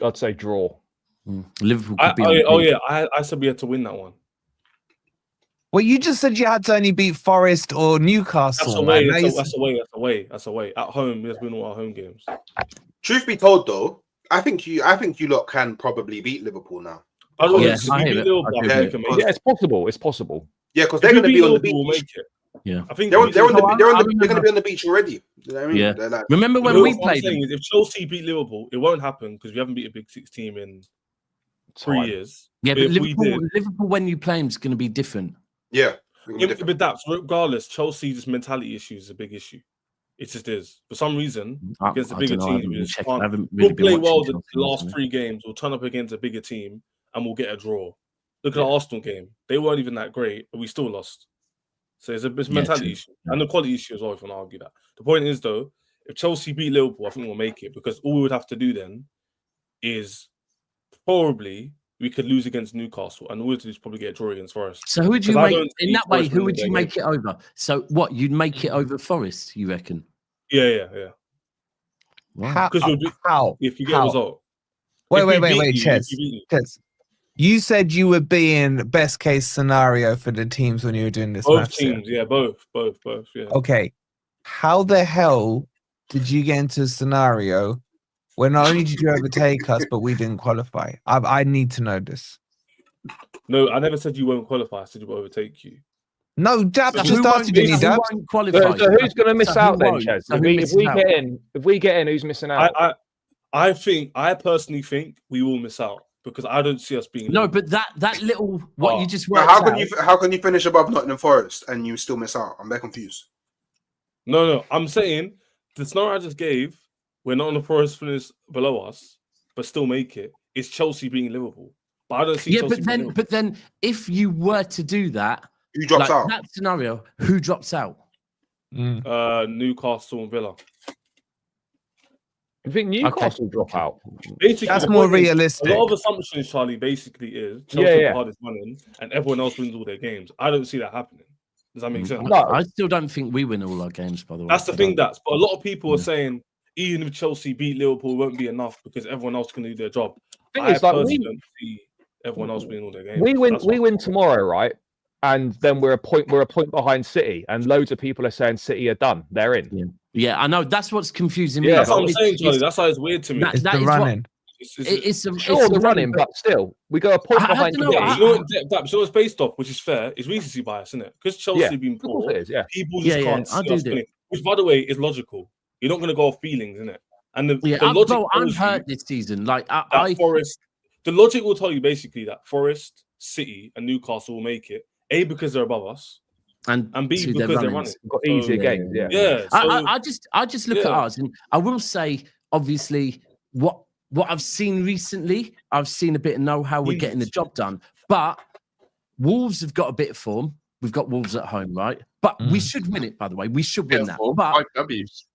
I'd say draw. Liverpool. I said we had to win that one. Well, you just said you had to only beat Forest or Newcastle. That's away. At home, we have to win all our home games. Truth be told, though, I think you lot can probably beat Liverpool now. It's possible. It's possible. Yeah, because they're going to be on the beach. We'll make it. Yeah, I think they're going to be on the beach already. You know what I mean? Yeah. Like, remember when we played? If Chelsea beat Liverpool, it won't happen because we haven't beat a Big Six team in 3 years. Yeah, but Liverpool, when you play them, is going to be different. Yeah, but that's regardless. Chelsea's mentality issue is a big issue. It just is. For some reason, against a bigger team, we'll play well the last 3 games. We'll turn up against a bigger team and we'll get a draw. Look at the Arsenal game. They weren't even that great, but we still lost. So it's a mentality issue and the quality issue as well, if you want to argue that. The point is, though, if Chelsea beat Liverpool, I think we'll make it because all we would have to do then is probably we could lose against Newcastle and all we have to do is probably get a draw against Forest. So who would you make in that way? Who would you make it over? So what? You'd make it over Forest, you reckon? Yeah. Wow. How? If you get a result. Wait, Chez. You said you were being best case scenario for the teams when you were doing this. Both teams, yeah, both, yeah. Okay, how the hell did you get into a scenario where not only did you overtake us, but we didn't qualify? I need to know this. No, I never said you won't qualify. I said you will overtake you. No, Daps just asked you, Daps. So who's going to miss out then, Chez? If we get in, who's missing out? I personally think we will miss out. because I don't see us being. No, but that little what you just worked how can you finish above Nottingham Forest and you still miss out? I'm very confused. No, I'm saying the scenario I just gave, where Nottingham Forest finish below us, but still make it, is Chelsea being Liverpool. But I don't see. Yeah, but then if you were to do that, who drops out? That scenario, who drops out? Newcastle and Villa. I think Newcastle drop out. Basically, that's more realistic. A lot of assumptions, Charlie, basically is Chelsea the hardest running and everyone else wins all their games. I don't see that happening. Does that make sense? No, I still don't think we win all our games, by the way. That's the thing, but a lot of people are saying even if Chelsea beat Liverpool, it won't be enough because everyone else can do their job. I personally don't see everyone else winning all their games. We win tomorrow, right? And then we're a point behind City, and loads of people are saying City are done. They're in. Yeah, I know. That's what's confusing me. Yeah, that's what I'm saying, Charlie. That's why it's weird to me. It's the running. It's the running, but still, we go a point behind. You know what's based off, which is fair, is recency bias, isn't it? Because Chelsea have been poor, people just can't see us winning. Which, by the way, is logical. You're not going to go off feelings, isn't it? And the logic. Bro, I'm hurt this season. Forest. The logic will tell you basically that Forest, City, and Newcastle will make it. A, because they're above us, and B, because they're running. Got easier games. Yeah. So, I just look at ours, and I will say, obviously, what I've seen recently, I've seen a bit of know-how. We're getting the job done, but Wolves have got a bit of form. We've got Wolves at home, right? But we should win it. By the way, we should win that. But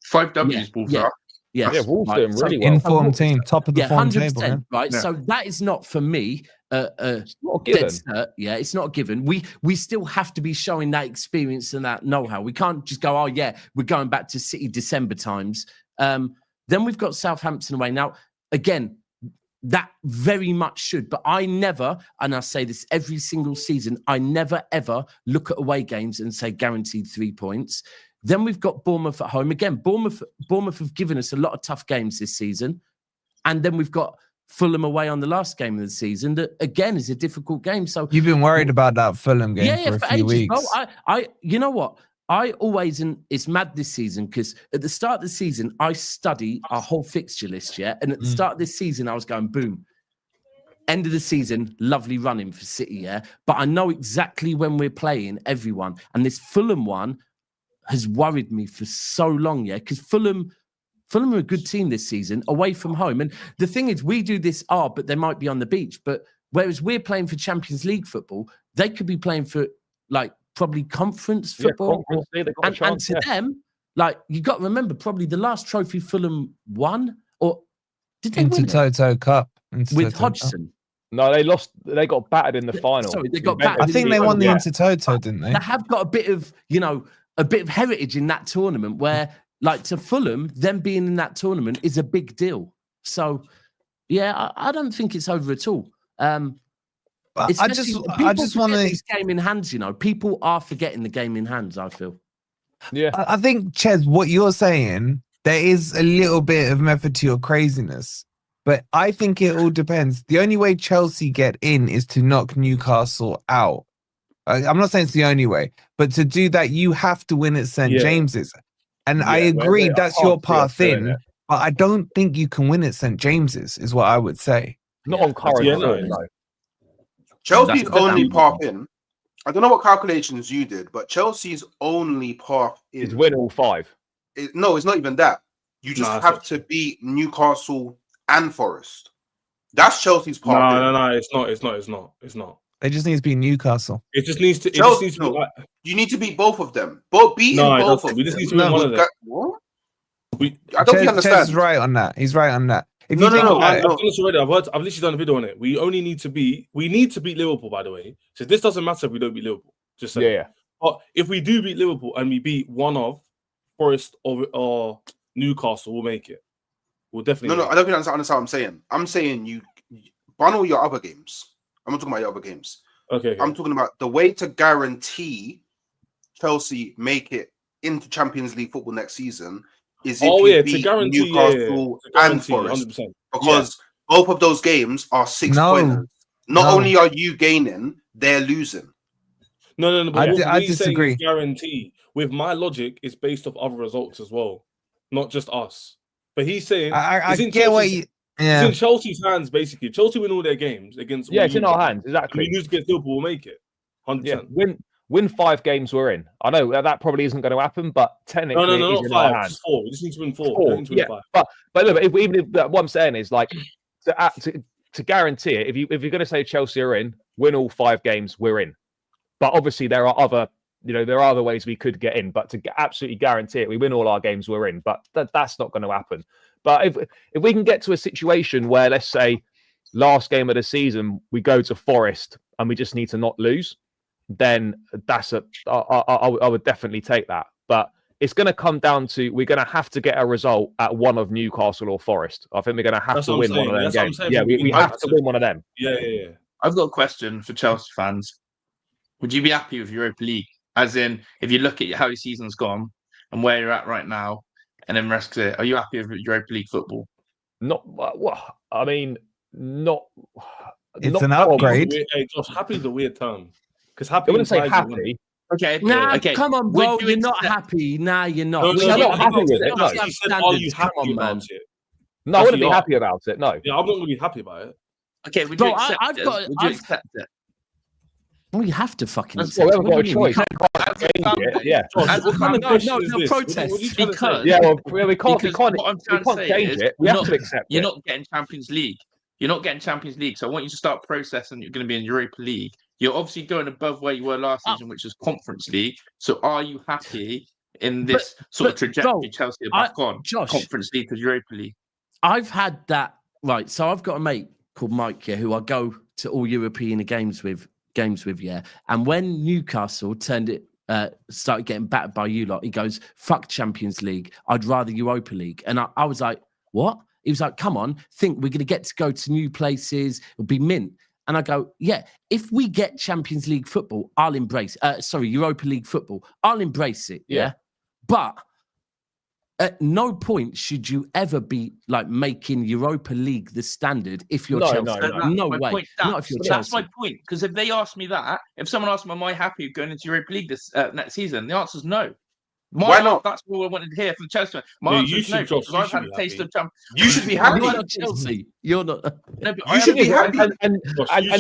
5 W's. Wolves are. Yeah, Wolves doing really well. Informed team, top of the form table, man. Right? Yeah. So that is not for me. It's not a given. It's not a given. We still have to be showing that experience and that know-how. We can't just go, we're going back to City December times. Then we've got Southampton away. Now, again, that very much should, but I never, and I say this every single season, I never ever look at away games and say guaranteed 3 points. Then we've got Bournemouth at home. Again, Bournemouth have given us a lot of tough games this season. And then we've got Fulham away on the last game of the season. That, again, is a difficult game. So you've been worried about that Fulham game for a few weeks. Bro, you know what? I always, and it's mad this season, because at the start of the season, I study our whole fixture list, And at the start of this season, I was going, boom. End of the season, lovely running for City, But I know exactly when we're playing everyone. And this Fulham one has worried me for so long, because Fulham are a good team this season, away from home. And the thing is, we do this, but they might be on the beach. But whereas we're playing for Champions League football, they could be playing for, probably conference football. And to them, you got to remember, probably the last trophy Fulham won, or did they win Toto Cup. With Hodgson? No, they lost. They got battered in the final. Sorry, they got battered. I think they won the Intertoto, didn't they? They have got a bit of, a bit of heritage in that tournament where, to Fulham, them being in that tournament is a big deal. So, I don't think it's over at all. I just want to this game in hands. People are forgetting the game in hands. I feel. Yeah, I think, Ches, what you're saying, there is a little bit of method to your craziness, but I think it all depends. The only way Chelsea get in is to knock Newcastle out. I'm not saying it's the only way, but to do that, you have to win at St. James's. And I agree that's your path in, but I don't think you can win at St. James's, is what I would say. Not on current form, no. Chelsea's only path in, I don't know what calculations you did, but Chelsea's only path in is win all 5. No, it's not even that. You just have to beat Newcastle and Forest. That's Chelsea's path in. No, it's not. It just needs to be Newcastle. It just needs to. You need to beat both of them. Beating both of them. We just need to win one of them. What? I don't think you understand. He's right on that. He's right on that. I've done this already. I've literally done a video on it. We need to beat Liverpool, by the way. So this doesn't matter if we don't beat Liverpool. Just saying. Yeah. But if we do beat Liverpool and we beat one of Forest or Newcastle, we'll make it. We'll definitely. No, I don't think that's what I'm saying. I'm saying you ban all your other games. I'm not talking about your other games. Okay. I'm talking about the way to guarantee Chelsea make it into Champions League football next season is if you beat Newcastle and Forest. 100%. Because both of those games are 6 pointers. Not only are you gaining, they're losing. No. But I disagree. Guarantee with my logic is based off other results as well, not just us. But he's saying I get what you. It's in Chelsea's hands, basically. Chelsea win all their games against. Yeah, it's in our hands, exactly. If we lose against Liverpool, we'll make it. 100%. Yeah, win 5 games, we're in. I know that probably isn't going to happen, but technically, no, it's not in 5. our hands. Just 4. We just need to win 4. Yeah, but look, what I'm saying is like to guarantee it. If you're going to say Chelsea are in, win all 5 games, we're in. But obviously, there are other ways we could get in. But to absolutely guarantee it, we win all our games, we're in. But that's not going to happen. But if we can get to a situation where, let's say, last game of the season, we go to Forest and we just need to not lose, then I would definitely take that. But it's going to come down to we're going to have to get a result at one of Newcastle or Forest. I think we're going to have to win one of them games. Yeah, we have to win one of them. Yeah. I've got a question for Chelsea fans. Would you be happy with Europa League? As in, if you look at how your season's gone and where you're at right now, and then rest of it, are you happy with Europa League football? Not. I mean, not. It's an upgrade. Hey, Josh, happy is a weird term. Because happy. I wouldn't say happy. Okay. Okay. Come on, bro. You're not happy. Nah, you're not. I'm not happy with it. No. He said, are you happy about it? No, I wouldn't be happy about it. No. Yeah, I'm not really happy about it. Okay, would you accept it? Would you accept it? Well, you have to fucking accept it. We haven't got a choice. Yeah. No, protest. Because we can't change it. We have to accept it. You're not getting Champions League. You're not getting Champions League. So I want you to start processing. You're going to be in Europa League. You're obviously going above where you were last season, which was Conference League. So are you happy in this sort of trajectory Chelsea are back on? Josh, Conference League to Europa League. I've had that, right. So I've got a mate called Mike here who I go to all European games with, yeah. And when Newcastle started getting battered by you lot, he goes, fuck Champions League. I'd rather Europa League. And I was like, what? He was like, come on, think we're going to get to go to new places. It'll be mint. And I go, yeah, if we get Champions League football, I'll embrace Europa League football. I'll embrace it. Yeah. But at no point should you ever be like making Europa League the standard if you're Chelsea. No way. Not if you're Chelsea. That's my point. Because if they ask me that, if someone asks me, am I happy going into Europa League this next season? The answer is no. Why not? That's what I wanted to hear from Chelsea. My answer is no, because I've had a taste of Champions. You should be happy. You're not Chelsea. You're not. No, you should be happy. And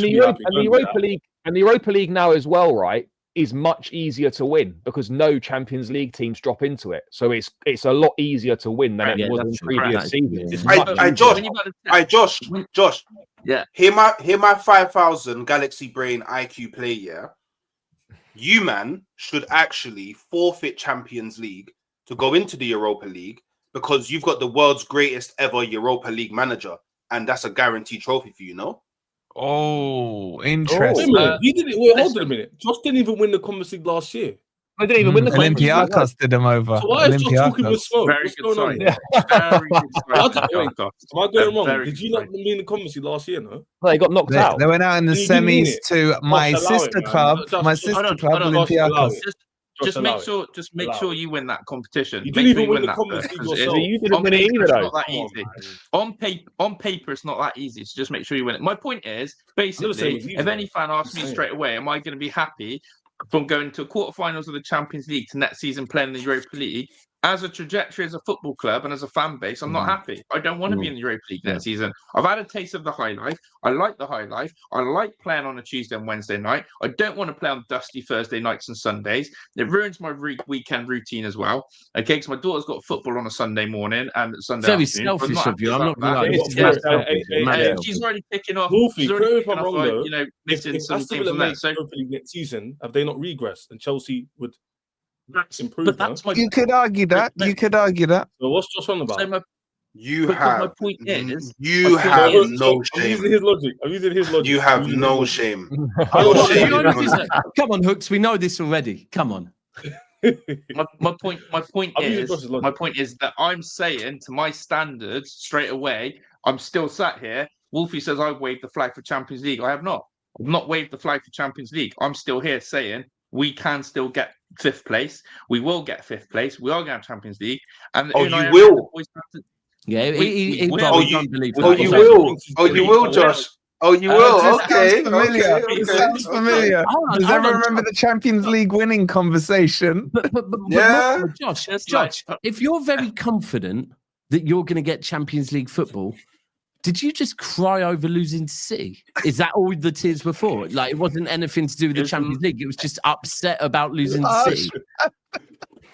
the Europa League now as well, right, is much easier to win because no Champions League teams drop into it. So it's a lot easier to win than it was in previous seasons. Josh. Yeah. Hear my 5,000 Galaxy Brain IQ play, yeah? You, man, should actually forfeit Champions League to go into the Europa League because you've got the world's greatest ever Europa League manager, and that's a guaranteed trophy for you, no? Oh, interesting. Wait a minute. He didn't. Wait, hold on a minute. Josh didn't even win the Conference League last year. I didn't even win the Olympiacos did him over. So why is Josh talking with smoke? Very good sign. Very good sign. Am I going wrong? Did you not win the Conference League last year, no? Well, they got knocked out. They went out in the semis to my sister club, Olympiacos. Just make sure you win that competition. You didn't even win the Conference League yourself. You didn't win it either, though. It's not that easy. On paper, it's not that easy. So just make sure you win it. My point is, basically, if any fan asks me straight away, am I going to be happy from going to quarterfinals of the Champions League to next season playing the Europa League? As a trajectory, as a football club and as a fan base, I'm not happy. I don't want to be in the Europa League next season. I've had a taste of the high life. I like the high life. I like playing on a Tuesday and Wednesday night. I don't want to play on dusty Thursday nights and Sundays. It ruins my weekend routine as well. Okay, because my daughter's got football on a Sunday morning and Sunday very afternoon. Selfish of you. I'm not going to she's already picking off. Wolfie, correct me if I'm wrong, though. Missing some things from that. So next season, have they not regressed? And Chelsea would. You could argue that. So what's Josh on about? My point is, you have no shame. I'm using his logic. You have no shame. Come on, Hooks. We know this already. Come on. My point is that I'm saying to my standards straight away, I'm still sat here. Wolfie says I waved the flag for Champions League. I have not. I've not waved the flag for Champions League. I'm still here saying we can still get 5th place. We will get 5th place. We are going to have Champions League. And you will. Yeah, you will, Josh. Oh, you will. Okay. Sounds familiar. Does everyone remember the Champions League winning conversation? But Josh, if you're very confident that you're going to get Champions League football, did you just cry over losing to City? Is that all the tears were for? Like, it wasn't anything to do with the Champions League. It was just upset about losing to City.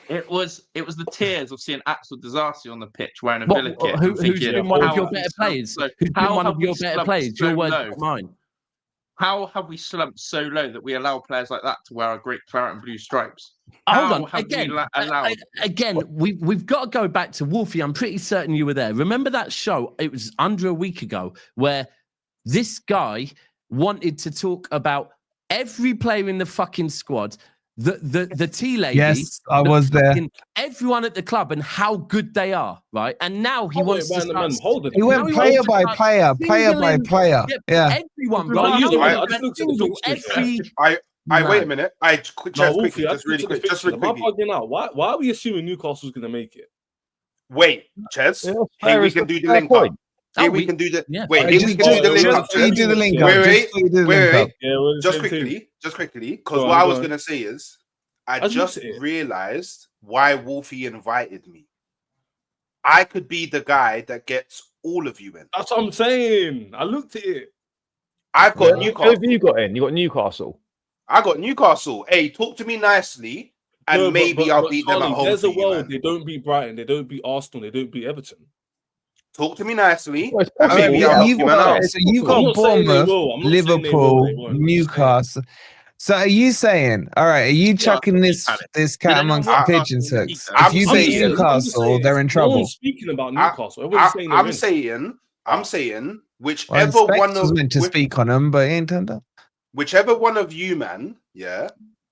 It was the tears of seeing Axel Disasi on the pitch wearing a Villa kit. Who's been one of your better players? Who's been one of your better players? Your words, not mine. How have we slumped so low that we allow players like that to wear our great claret and blue stripes? Hold on. Again, we've got to go back to Wolfie. I'm pretty certain you were there. Remember that show? It was under a week ago where this guy wanted to talk about every player in the fucking squad, the tea lady. Yes, I was there. Everyone at the club and how good they are, right? And now he wants to start. He went player by player. Yeah. Everyone, right? Wait a minute. Just really quick. Am I bugging out? Why are we assuming Newcastle's going to make it? Wait, Ches. Here we can do the link up. Here we can do the link up. Wait. Just quickly, because what I was going to say is, I just realized why Wolfie invited me. I could be the guy that gets all of you in. That's what I'm saying. I looked at it. I've got Newcastle. Who have you got in? You got Newcastle. I got Newcastle. Hey, talk to me nicely, and maybe I'll beat them at home. There's a world they don't beat Brighton, they don't beat Arsenal, they don't beat Everton. Talk to me nicely. You've got Bournemouth, Liverpool, Newcastle. So are you saying, all right, are you chucking this cat amongst the pigeons hooks? If you beat Newcastle, they're in trouble. I'm speaking about Newcastle. I'm saying whichever one of meant to speak on them, but he ain't turned up. Whichever one of you, man,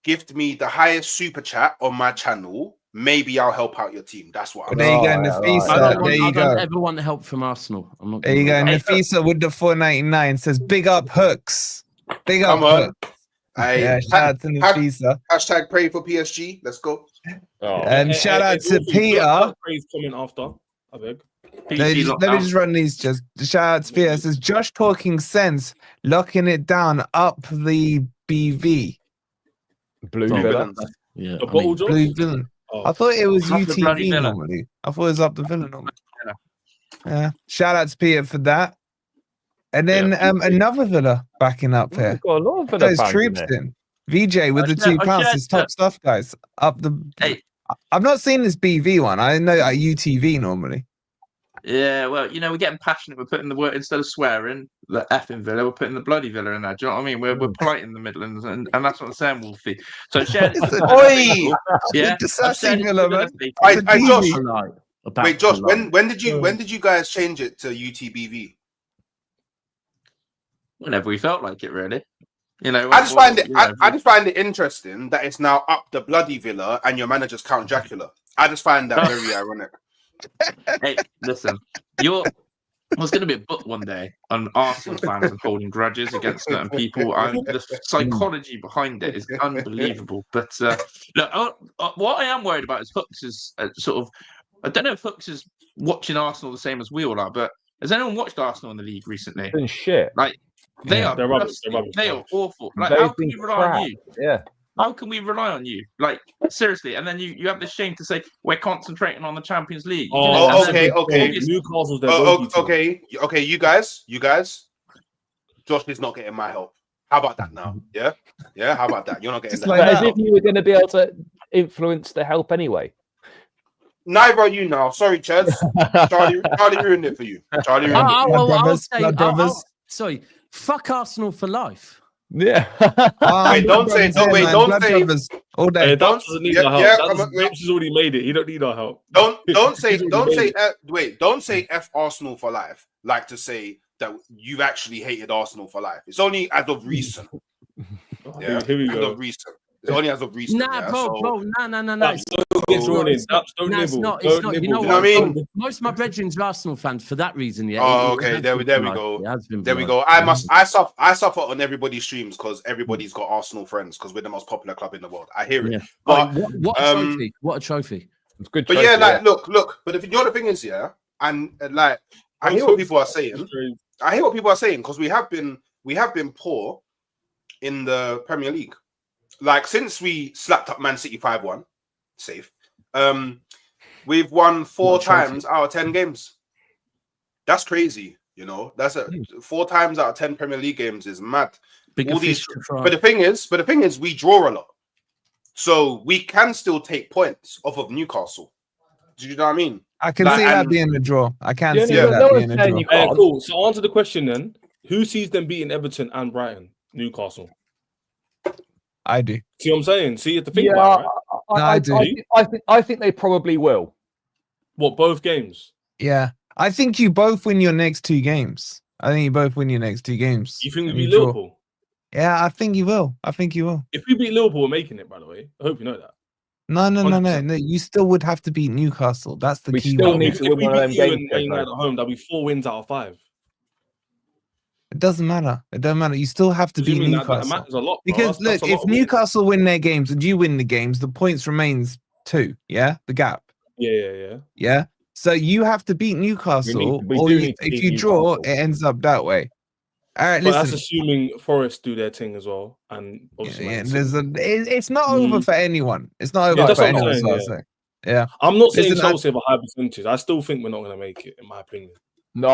gift me the highest super chat on my channel. Maybe I'll help out your team. That's what I'm saying. There you go, Nafisa. There you go. I don't ever want help from Arsenal. I'm not. There you go, Nafisa with the 4.99 says, "Big up Hooks, big up Hooks." Yeah, shout out to Nafisa. Hashtag pray for PSG. Let's go. And shout out to Peter. Praise coming after. I beg. Let me just run these. Just shout out to Peter. It says Josh talking sense, locking it down up the BV. Blue Villa. Yeah, Blue Villain. Oh. I thought it was UTV normally. I thought it was up the Villa normally. Yeah. Shout out to Peter for that. And then another Villa backing up here. Got a lot of Villa those troops in. VJ with the £2. It's top stuff, guys. Up the. Hey. I've not seen this BV one. I know at UTV normally. Yeah, well, we're getting passionate. We're putting the word, instead of swearing, the F in Villa, we're putting the bloody Villa in there. Do you know what I mean? We're polite in the Midlands, and that's what I'm saying, Wolfie. So, Oi! Yeah, Villa, man. Josh. Wait, Josh. When did you guys change it to UTBV? Whenever we felt like it, really. I just find it interesting that it's now up the bloody Villa, and your manager's Count Dracula. I just find that very ironic. Hey, listen, there's going to be a book one day on Arsenal fans and holding grudges against certain people. The psychology behind it is unbelievable. But look, what I am worried about is Hooks is I don't know if Hooks is watching Arsenal the same as we all are, but has anyone watched Arsenal in the league recently? Been shit. Like they are rubbish. They are awful. Like, how can we rely on you? Yeah. How can we rely on you? Like, seriously. And then you have the shame to say we're concentrating on the Champions League. Okay. Newcastle's okay. You guys. Josh is not getting my help. How about that now? Yeah. How about that? You're not getting that. As if you were going to be able to influence the help anyway. Neither are you now. Sorry, Chaz. Charlie ruined it for you. Sorry. Fuck Arsenal for life. Yeah. Don't say. All day. Daps doesn't need our help. Daps has already made it. He don't need our help. Don't say F Arsenal for life. Like to say that you've actually hated Arsenal for life. It's only as of recent. Here we go. As of recent. It's only as of recent. Nah, bro. No. It's not. You know what I mean? Most of my brethren are Arsenal fans for that reason. Yeah. Oh, okay. There we go. There we go. I suffer on everybody's streams because everybody's got Arsenal friends because we're the most popular club in the world. I hear it. Yeah. But what a trophy! What a trophy! It's good. But look. But if you know the thing is, and like I hear what people are saying. Because we have been poor in the Premier League. Like since we slapped up Man City 5-1, safe. We've won 4 times out of 10 games. That's crazy. You know, that's 4 times out of 10 Premier League games is mad. Bigger All fish these, to fry. but the thing is, we draw a lot, so we can still take points off of Newcastle. Do you know what I mean? I can see that being a draw. I can see that being a draw. Cool. So answer the question then. Who sees them beating Everton and Brighton? Newcastle. I do. See what I'm saying? See, you have to think about it, right? No, I do. I think they probably will. What, both games? Yeah. I think you both win your next 2 games. I think you both win your next 2 games. You think we beat Liverpool? Yeah, I think you will. I think you will. If we beat Liverpool, we're making it, by the way. I hope you know that. No. You still would have to beat Newcastle. That's the key. We still need to win one of them games. At home, that'll be 4 wins out of 5. It doesn't matter. It doesn't matter. You still have to beat Newcastle. That matters a lot, because look, if Newcastle win their games and you win the games, the points remains 2. Yeah, the gap. Yeah. So you have to beat Newcastle, if you draw, it ends up that way. All right, but that's assuming Forest do their thing as well, and obviously, it's not over for anyone. It's not over for anyone. Yeah, I'm not saying Chelsea have a high percentage. I still think we're not going to make it, in my opinion. No,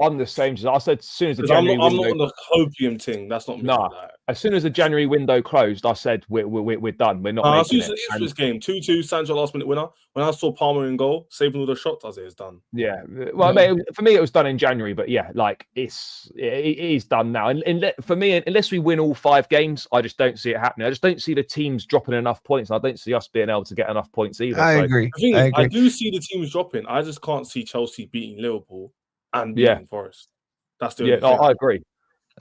I'm the same. I said as soon as the January I'm not on the copium thing. That's not me. No, as soon as the January window closed, I said we're done. We're not. As soon as the Ipswich game 2-2, Sancho last minute winner. When I saw Palmer in goal, saving all the shots, I said it's done. Yeah, well, for me it was done in January, but yeah, like it is done now. And for me, unless we win all 5 games, I just don't see it happening. I just don't see the teams dropping enough points. I don't see us being able to get enough points either. I agree. I do see the teams dropping. I just can't see Chelsea beating Liverpool and beating Forest. That's the only thing. I agree.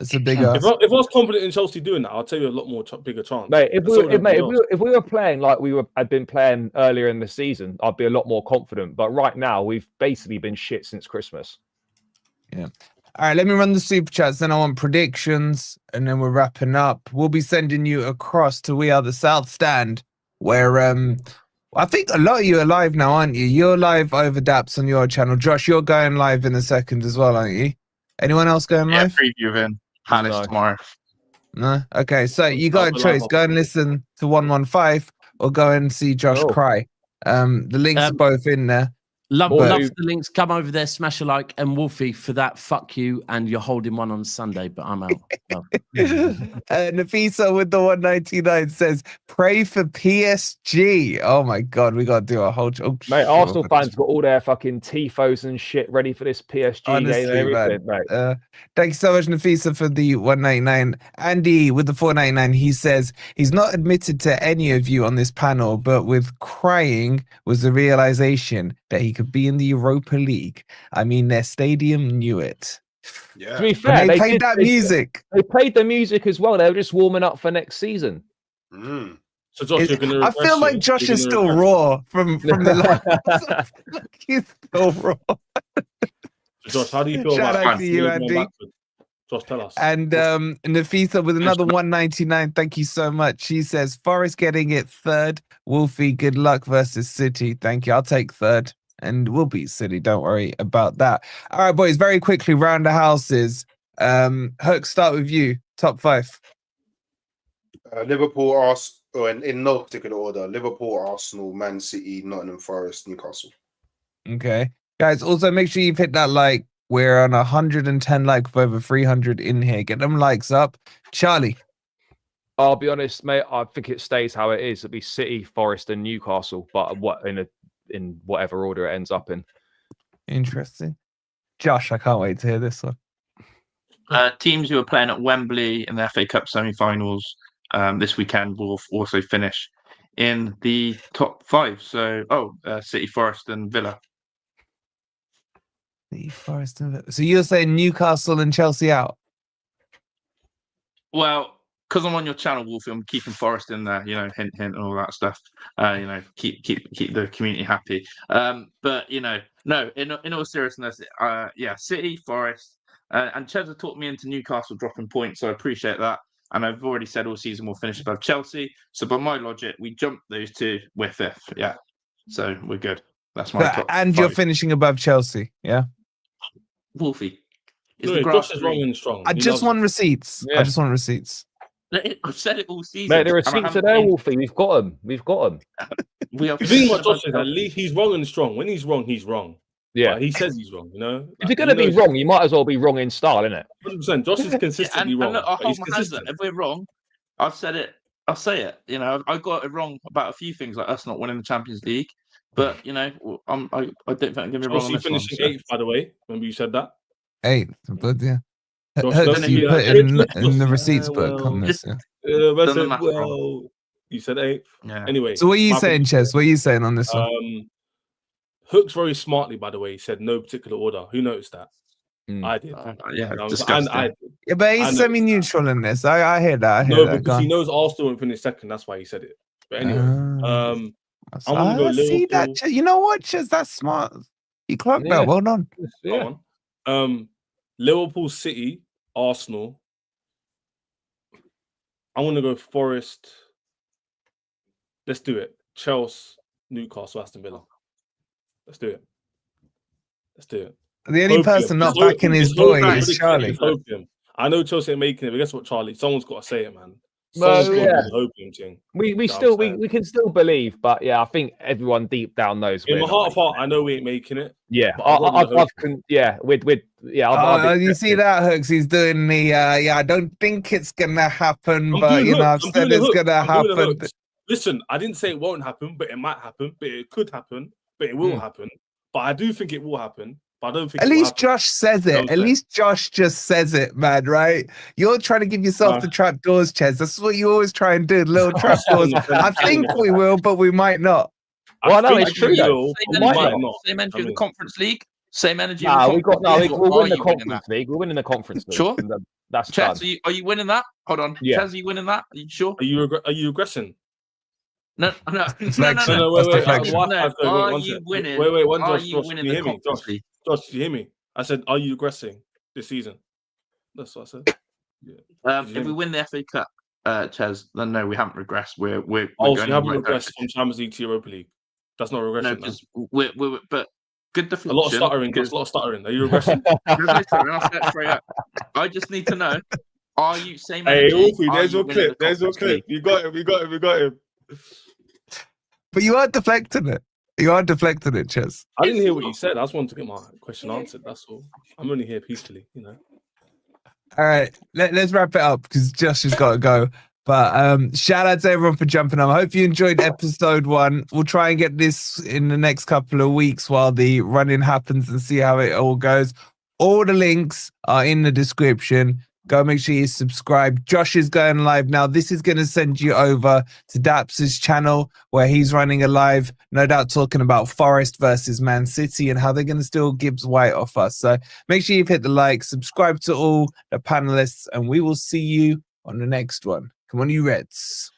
It's a big ask. If I was confident in Chelsea doing that, I'll tell you a lot more bigger chance. Mate, if we were playing like had been playing earlier in the season, I'd be a lot more confident. But right now, we've basically been shit since Christmas. Yeah. All right, let me run the super chats. Then I want predictions, and then we're wrapping up. We'll be sending you across to We Are the South Stand, where I think a lot of you are live now, aren't you? You're live over Daps on your channel. Josh, you're going live in a second as well, aren't you? Anyone else going live? Preview in Palace tomorrow. No? Okay, so you got a choice. Go and listen to 115 or go and see Josh cry. The links are both in there. Love the links. Come over there, smash a like, and Wolfie for that. Fuck you, and you're holding one on Sunday, but I'm out. Nafisa with the 199 says, "Pray for PSG." Oh my god, we got to do a whole. Mate, Arsenal fans got all their fucking tifos and shit ready for this PSG game and everything, mate. Thank you so much, Nafisa, for the 199. Andy with the 499, he says he's not admitted to any of you on this panel, but with crying was the realization that he could be in the Europa League. I mean, their stadium knew it. Yeah. To be fair, they played that music. They played the music as well. They were just warming up for next season. So Josh, I feel like Josh is still raw from the last. He's still raw. So Josh, how do you feel Shout about out to you, Andy? Josh, tell us. And Nafisa with another 199. Thank you so much. She says Forest getting it 3rd. Wolfie, good luck versus City. Thank you. I'll take 3rd. And we'll beat City. Don't worry about that. All right, boys, very quickly, round the houses. Hook, start with you. Top 5. Liverpool, Arsenal, in no particular order. Liverpool, Arsenal, Man City, Nottingham Forest, Newcastle. Okay. Guys, also make sure you've hit that like. We're on 110 likes with over 300 in here. Get them likes up. Charlie. I'll be honest, mate. I think it stays how it is. It'll be City, Forest, and Newcastle, but in whatever order it ends up in. Interesting. Josh, I can't wait to hear this one. Teams who are playing at Wembley in the FA Cup semi-finals this weekend will also finish in the top 5. So, City, Forest, and Villa. City, Forest, and Villa. So you're saying Newcastle and Chelsea out? Well, because I'm on your channel, Wolfie, I'm keeping Forest in there, hint, and all that stuff. Keep the community happy. But no, in all seriousness, City, Forest, and Chelsea talked me into Newcastle dropping points, so I appreciate that. And I've already said all season we'll finish above Chelsea. So by my logic, we jump those 2, we're 5th. Yeah, so we're good. That's my top. And 5. You're finishing above Chelsea, yeah. Wolfie, Josh is wrong and strong. I just want receipts. Yeah. I just want receipts. I've said it all season. Mate, the receipts are there, Wolfie. We've got them. The thing about Josh is at least he's wrong and strong. When he's wrong, he's wrong. Yeah, but he says he's wrong. You know, if you're going to be wrong, you might as well be wrong in style, innit? 100%. Josh is consistently wrong. And look, He's consistent. If we're wrong, I've said it. I'll say it. You know, I got it wrong about a few things, like us not winning the Champions League. But you know, I don't think I'm going to be wrong on this finishing one. 8th, by the way. Remember you said that? 8th, but yeah. Josh, you put in the receipts book on this. Well, you said 8th. Yeah. Anyway. So what are you saying, Ches? What are you saying on this one? Hook's very smartly, by the way. He said no particular order. Who noticed that? I did. Yeah, yeah, but he's semi-neutral in this. I hear that. Because he knows Arsenal won't finish second. That's why he said it. But anyway, I'm gonna go Liverpool. See that? You know what, Ches? That's smart. He clocked that. Well done. Yeah. Liverpool, City, Arsenal. I'm gonna go Forest. Let's do it. Chelsea, Newcastle, Aston Villa. Let's do it. The only person not backing his boy is Charlie. I know Chelsea ain't making it, but guess what, Charlie? Someone's got to say it, man. Well, yeah. We can still believe, but yeah, I think everyone deep down knows. In my heart of heart, I know we ain't making it. Yeah, you see that, Hooks? He's doing the I don't think it's gonna happen, but you know, I've said it's gonna happen. Listen, I didn't say it won't happen, but it might happen, but it could happen, but it will happen. But I do think it will happen. But I don't think at least Josh says it. At least Josh just says it, man, right? You're trying to give yourself the trap doors, Ches. That's what you always try and do, little trap doors. I think we will, but we might not. Well, no, it's true. Same energy of the Conference League. Same energy. We'll win the Conference League. We're winning the Conference League. Sure. That's Ches, are you winning that? Hold on. Yeah. Ches, are you winning that? Are you sure? Are you aggressing? No. Wait. Are you winning? Wait. Are you winning the Conference League? Josh, you hear me? I said, are you regressing this season? That's what I said. Yeah. If we win the FA Cup, Ches, then no, we haven't regressed. We're you haven't regressed from Champions League to Europa League. That's not regression. No, because we're but good deflection. A lot of stuttering. Are you regressing? I just need to know: are you same? Hey, Wolfie, there's your clip. You got him. But you are deflecting it. Ches. I didn't hear what you said. I just wanted to get my question answered. That's all. I'm only here peacefully, you know. All right, let's wrap it up because Josh has got to go. But shout out to everyone for jumping on. I hope you enjoyed episode 1. We'll try and get this in the next couple of weeks while the running happens and see how it all goes. All the links are in the description. Go make sure you subscribe. Josh is going live now. This is going to send you over to Daps' channel where he's running a live, no doubt talking about Forest versus Man City and how they're going to steal Gibbs White off us. So make sure you've hit the like, subscribe to all the panelists, and we will see you on the next one. Come on, you Reds.